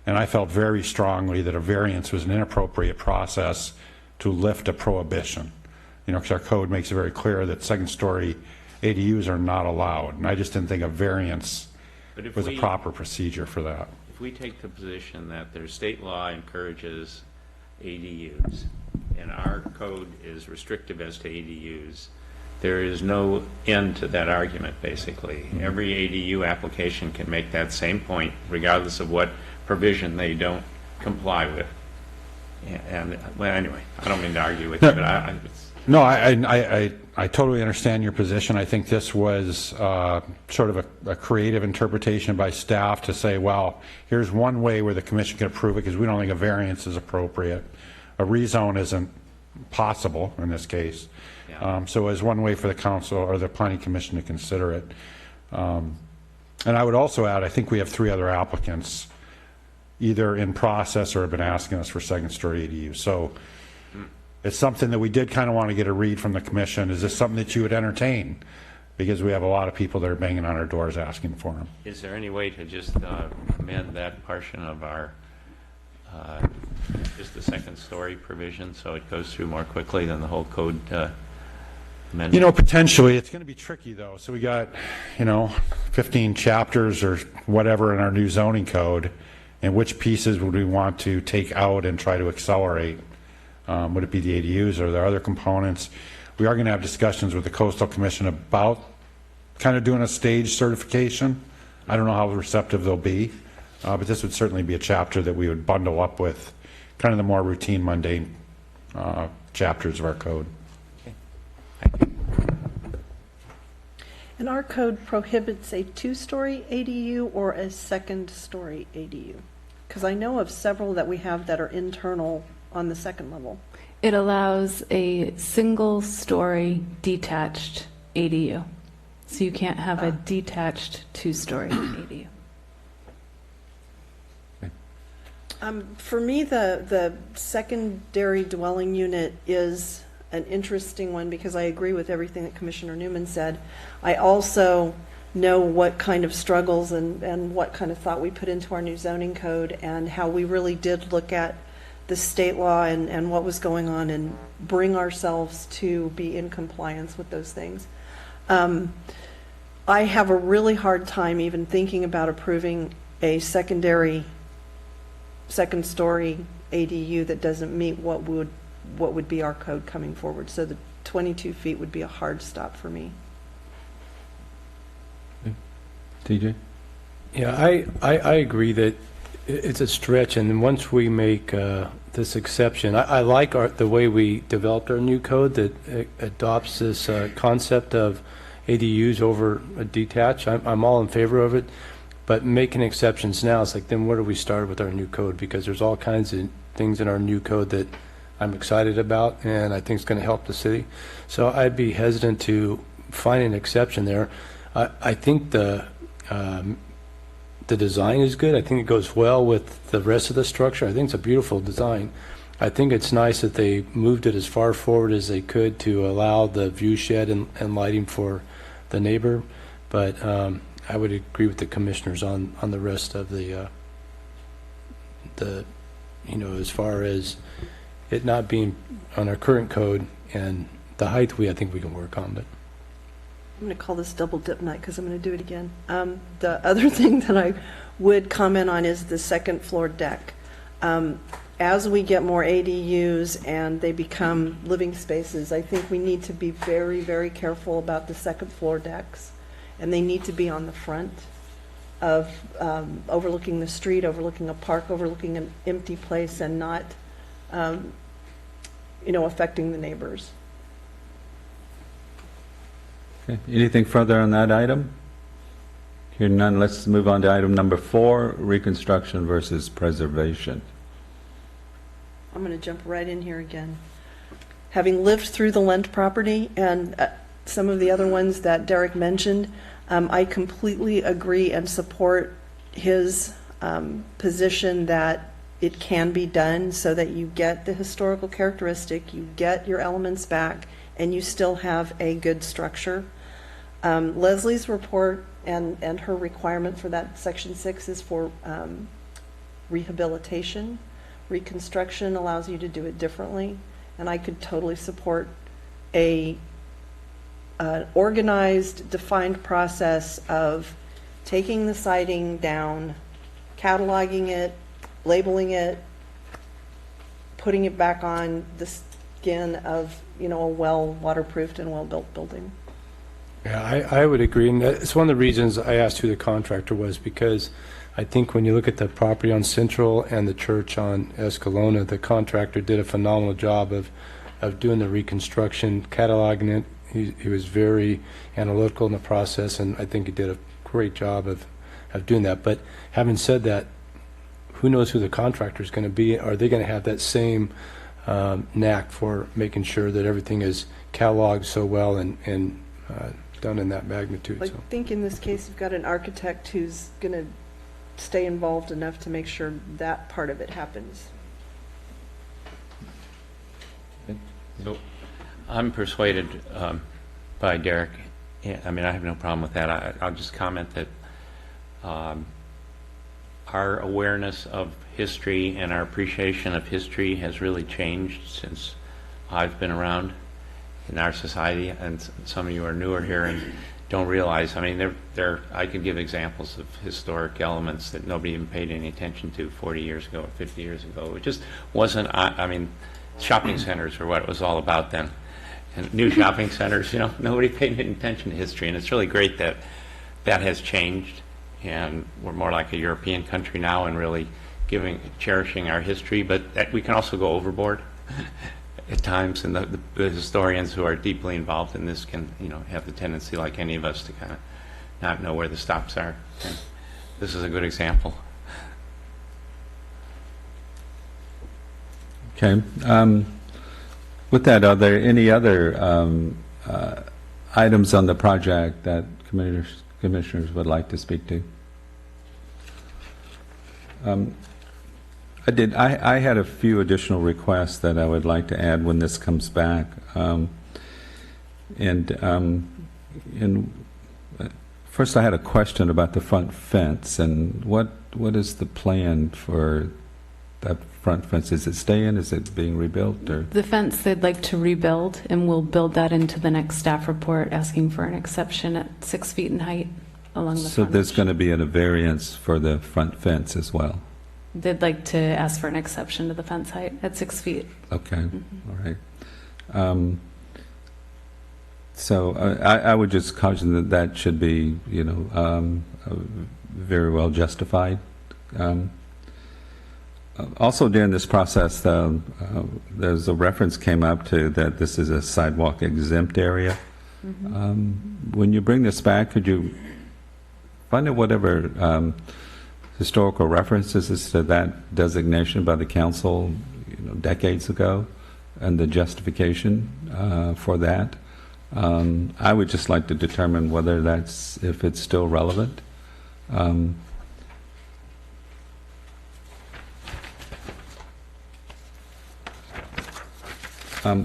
[SPEAKER 11] And I felt very strongly that a variance was an inappropriate process to lift a prohibition. Because our code makes it very clear that second story ADUs are not allowed. And I just didn't think a variance was a proper procedure for that.
[SPEAKER 1] If we take the position that their state law encourages ADUs and our code is restrictive as to ADUs, there is no end to that argument, basically. Every ADU application can make that same point, regardless of what provision they don't comply with. And well, anyway, I don't mean to argue with you, but
[SPEAKER 11] No, I totally understand your position. I think this was sort of a creative interpretation by staff to say, well, here's one way where the commission can approve it because we don't think a variance is appropriate. A rezone isn't possible in this case. Yeah. So as one way for the council or the planning commission to consider it. And I would also add, I think we have 3 other applicants either in process or have been asking us for second story ADU. So it's something that we did kind of want to get a read from the commission. Is this something that you would entertain? Because we have a lot of people that are banging on our doors asking for them.
[SPEAKER 1] Is there any way to just amend that portion of our, just the second story provision so it goes through more quickly than the whole code amendment?
[SPEAKER 11] Potentially, it's going to be tricky, though. So we got, 15 chapters or whatever in our new zoning code, and which pieces would we want to take out and try to accelerate? Would it be the ADUs, or are there other components? We are going to have discussions with the Coastal Commission about kind of doing a stage certification. I don't know how receptive they'll be, but this would certainly be a chapter that we would bundle up with kind of the more routine, mundane chapters of our code.
[SPEAKER 4] And our code prohibits a two-story ADU or a second-story ADU? Because I know of several that we have that are internal on the second level.
[SPEAKER 10] It allows a single-story detached ADU. So you can't have a detached two-story ADU.
[SPEAKER 4] For me, the secondary dwelling unit is an interesting one because I agree with everything that Commissioner Newman said. I also know what kind of struggles and what kind of thought we put into our new zoning code and how we really did look at the state law and what was going on and bring ourselves to be in compliance with those things. I have a really hard time even thinking about approving a second-story ADU that doesn't meet what would be our code coming forward. So the 22 feet would be a hard stop for me.
[SPEAKER 6] TJ?
[SPEAKER 3] Yeah, I agree that it's a stretch, and once we make this exception, I like the way we developed our new code that adopts this concept of ADUs over a detached. I'm all in favor of it, but making exceptions now, it's like, then where do we start with our new code? Because there's all kinds of things in our new code that I'm excited about, and I think it's going to help the city. So I'd be hesitant to find an exception there. I think the design is good. I think it goes well with the rest of the structure. I think it's a beautiful design. I think it's nice that they moved it as far forward as they could to allow the view shed and lighting for the neighbor. But I would agree with the commissioners on the rest of the as far as it not being on our current code and the height, I think we can work on. But
[SPEAKER 4] I'm going to call this double dip night because I'm going to do it again. The other thing that I would comment on is the second floor deck. As we get more ADUs and they become living spaces, I think we need to be very, very careful about the second floor decks. And they need to be on the front of overlooking the street, overlooking a park, overlooking an empty place, and not, affecting the neighbors.
[SPEAKER 6] Okay. Anything further on that item? Hearing none, let's move on to item number 4, reconstruction versus preservation.
[SPEAKER 4] I'm going to jump right in here again. Having lived through the Lent property and some of the other ones that Derek mentioned, I completely agree and support his position that it can be done so that you get the historical characteristic, you get your elements back, and you still have a good structure. Leslie's report and her requirement for that Section 6 is for rehabilitation. Reconstruction allows you to do it differently, and I could totally support an organized, defined process of taking the siding down, cataloging it, labeling it, putting it back on the skin of, a well waterproofed and well-built building.
[SPEAKER 3] yeah, I would agree, and it's one of the reasons I asked who the contractor was, because I think when you look at the property on Central and the church on Escalona, the contractor did a phenomenal job of doing the reconstruction, cataloging it. He was very analytical in the process, and I think he did a great job of doing that. But having said that, who knows who the contractor is going to be? Are they going to have that same knack for making sure that everything is cataloged so well and done in that magnitude?
[SPEAKER 4] I think in this case, you've got an architect who's going to stay involved enough to make sure that part of it happens.
[SPEAKER 1] So I'm persuaded by Derek. I mean, I have no problem with that. I'll just comment that our awareness of history and our appreciation of history has really changed since I've been around. in our society, and some of you are newer here and don't realize. I mean, I could give examples of historic elements that nobody even paid any attention to 40 years ago or 50 years ago. It just wasn't. I mean, shopping centers were what it was all about then, and new shopping centers. You know, nobody paid any attention to history, and it's really great that that has changed, and we're more like a European country now, and really cherishing our history. But that we can also go overboard at times, and the historians who are deeply involved in this can, have the tendency, like any of us, to kind of not know where the stops are. And this is a good example.
[SPEAKER 6] Okay. With that, are there any other items on the project that commissioners would like to speak to? I had a few additional requests that I would like to add when this comes back. First, I had a question about the front fence, and what is the plan for that front fence? Is it staying? Is it being rebuilt? Or
[SPEAKER 10] The fence they'd like to rebuild, and we'll build that into the next staff report, asking for an exception at 6 feet in height along the
[SPEAKER 6] so
[SPEAKER 10] front.
[SPEAKER 6] there's going to be a variance for the front fence as well?
[SPEAKER 10] They'd like to ask for an exception to the fence height at 6 feet.
[SPEAKER 6] Okay, all right. So I would just caution that that should be, very well justified. Also, during this process, there's a reference came up to that this is a sidewalk exempt area. When you bring this back, could you find out whatever historical references to that designation by the council, decades ago, and the justification for that? I would just like to determine whether if it's still relevant.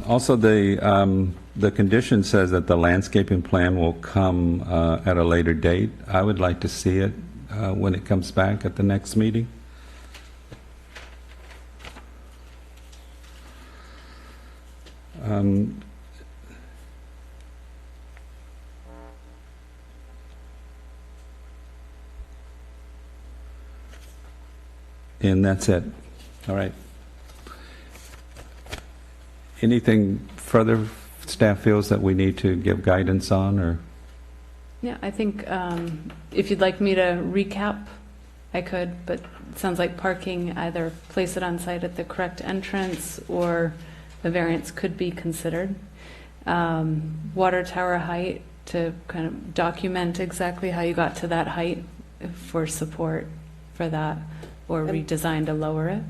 [SPEAKER 6] Also, the condition says that the landscaping plan will come at a later date. I would like to see it when it comes back at the next meeting. And that's it. All right. Anything further staff feels that we need to give guidance on, or?
[SPEAKER 10] Yeah, I think if you'd like me to recap, I could, but it sounds like parking, either place it on site at the correct entrance or a variance could be considered. Water tower height, to kind of document exactly how you got to that height for support for that, or redesign to lower it.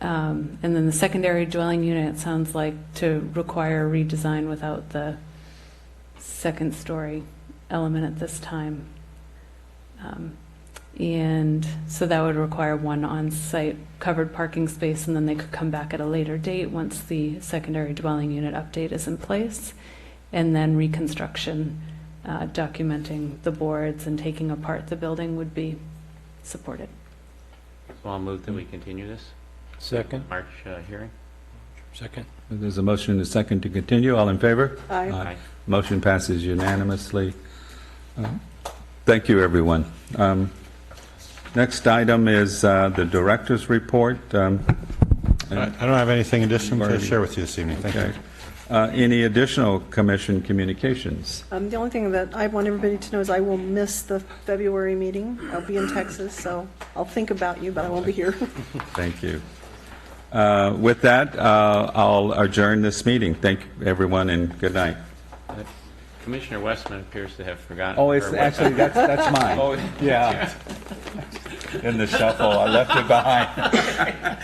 [SPEAKER 10] And then the secondary dwelling unit, it sounds like to require redesign without the second story element at this time. And so that would require one on-site covered parking space, and then they could come back at a later date once the secondary dwelling unit update is in place, and then reconstruction, documenting the boards and taking apart the building would be supported.
[SPEAKER 1] So I'll move that we continue this
[SPEAKER 3] Second.
[SPEAKER 1] March hearing.
[SPEAKER 3] Second.
[SPEAKER 6] There's a motion and a second to continue. All in favor?
[SPEAKER 4] Aye.
[SPEAKER 1] Aye.
[SPEAKER 6] Motion passes unanimously. Thank you, everyone. Next item is the director's report.
[SPEAKER 11] I don't have anything additional to share with you this evening. Thank you.
[SPEAKER 6] Any additional commission communications?
[SPEAKER 4] The only thing that I want everybody to know is I will miss the February meeting. I'll be in Texas, so I'll think about you, but I won't be here.
[SPEAKER 6] Thank you. With that, I'll adjourn this meeting. Thank you, everyone, and good night.
[SPEAKER 1] Commissioner Westman appears to have forgotten.
[SPEAKER 6] Oh, it's
[SPEAKER 1] her
[SPEAKER 6] actually, that's mine.
[SPEAKER 1] Oh,
[SPEAKER 6] Yeah. In the shuffle, I left it behind.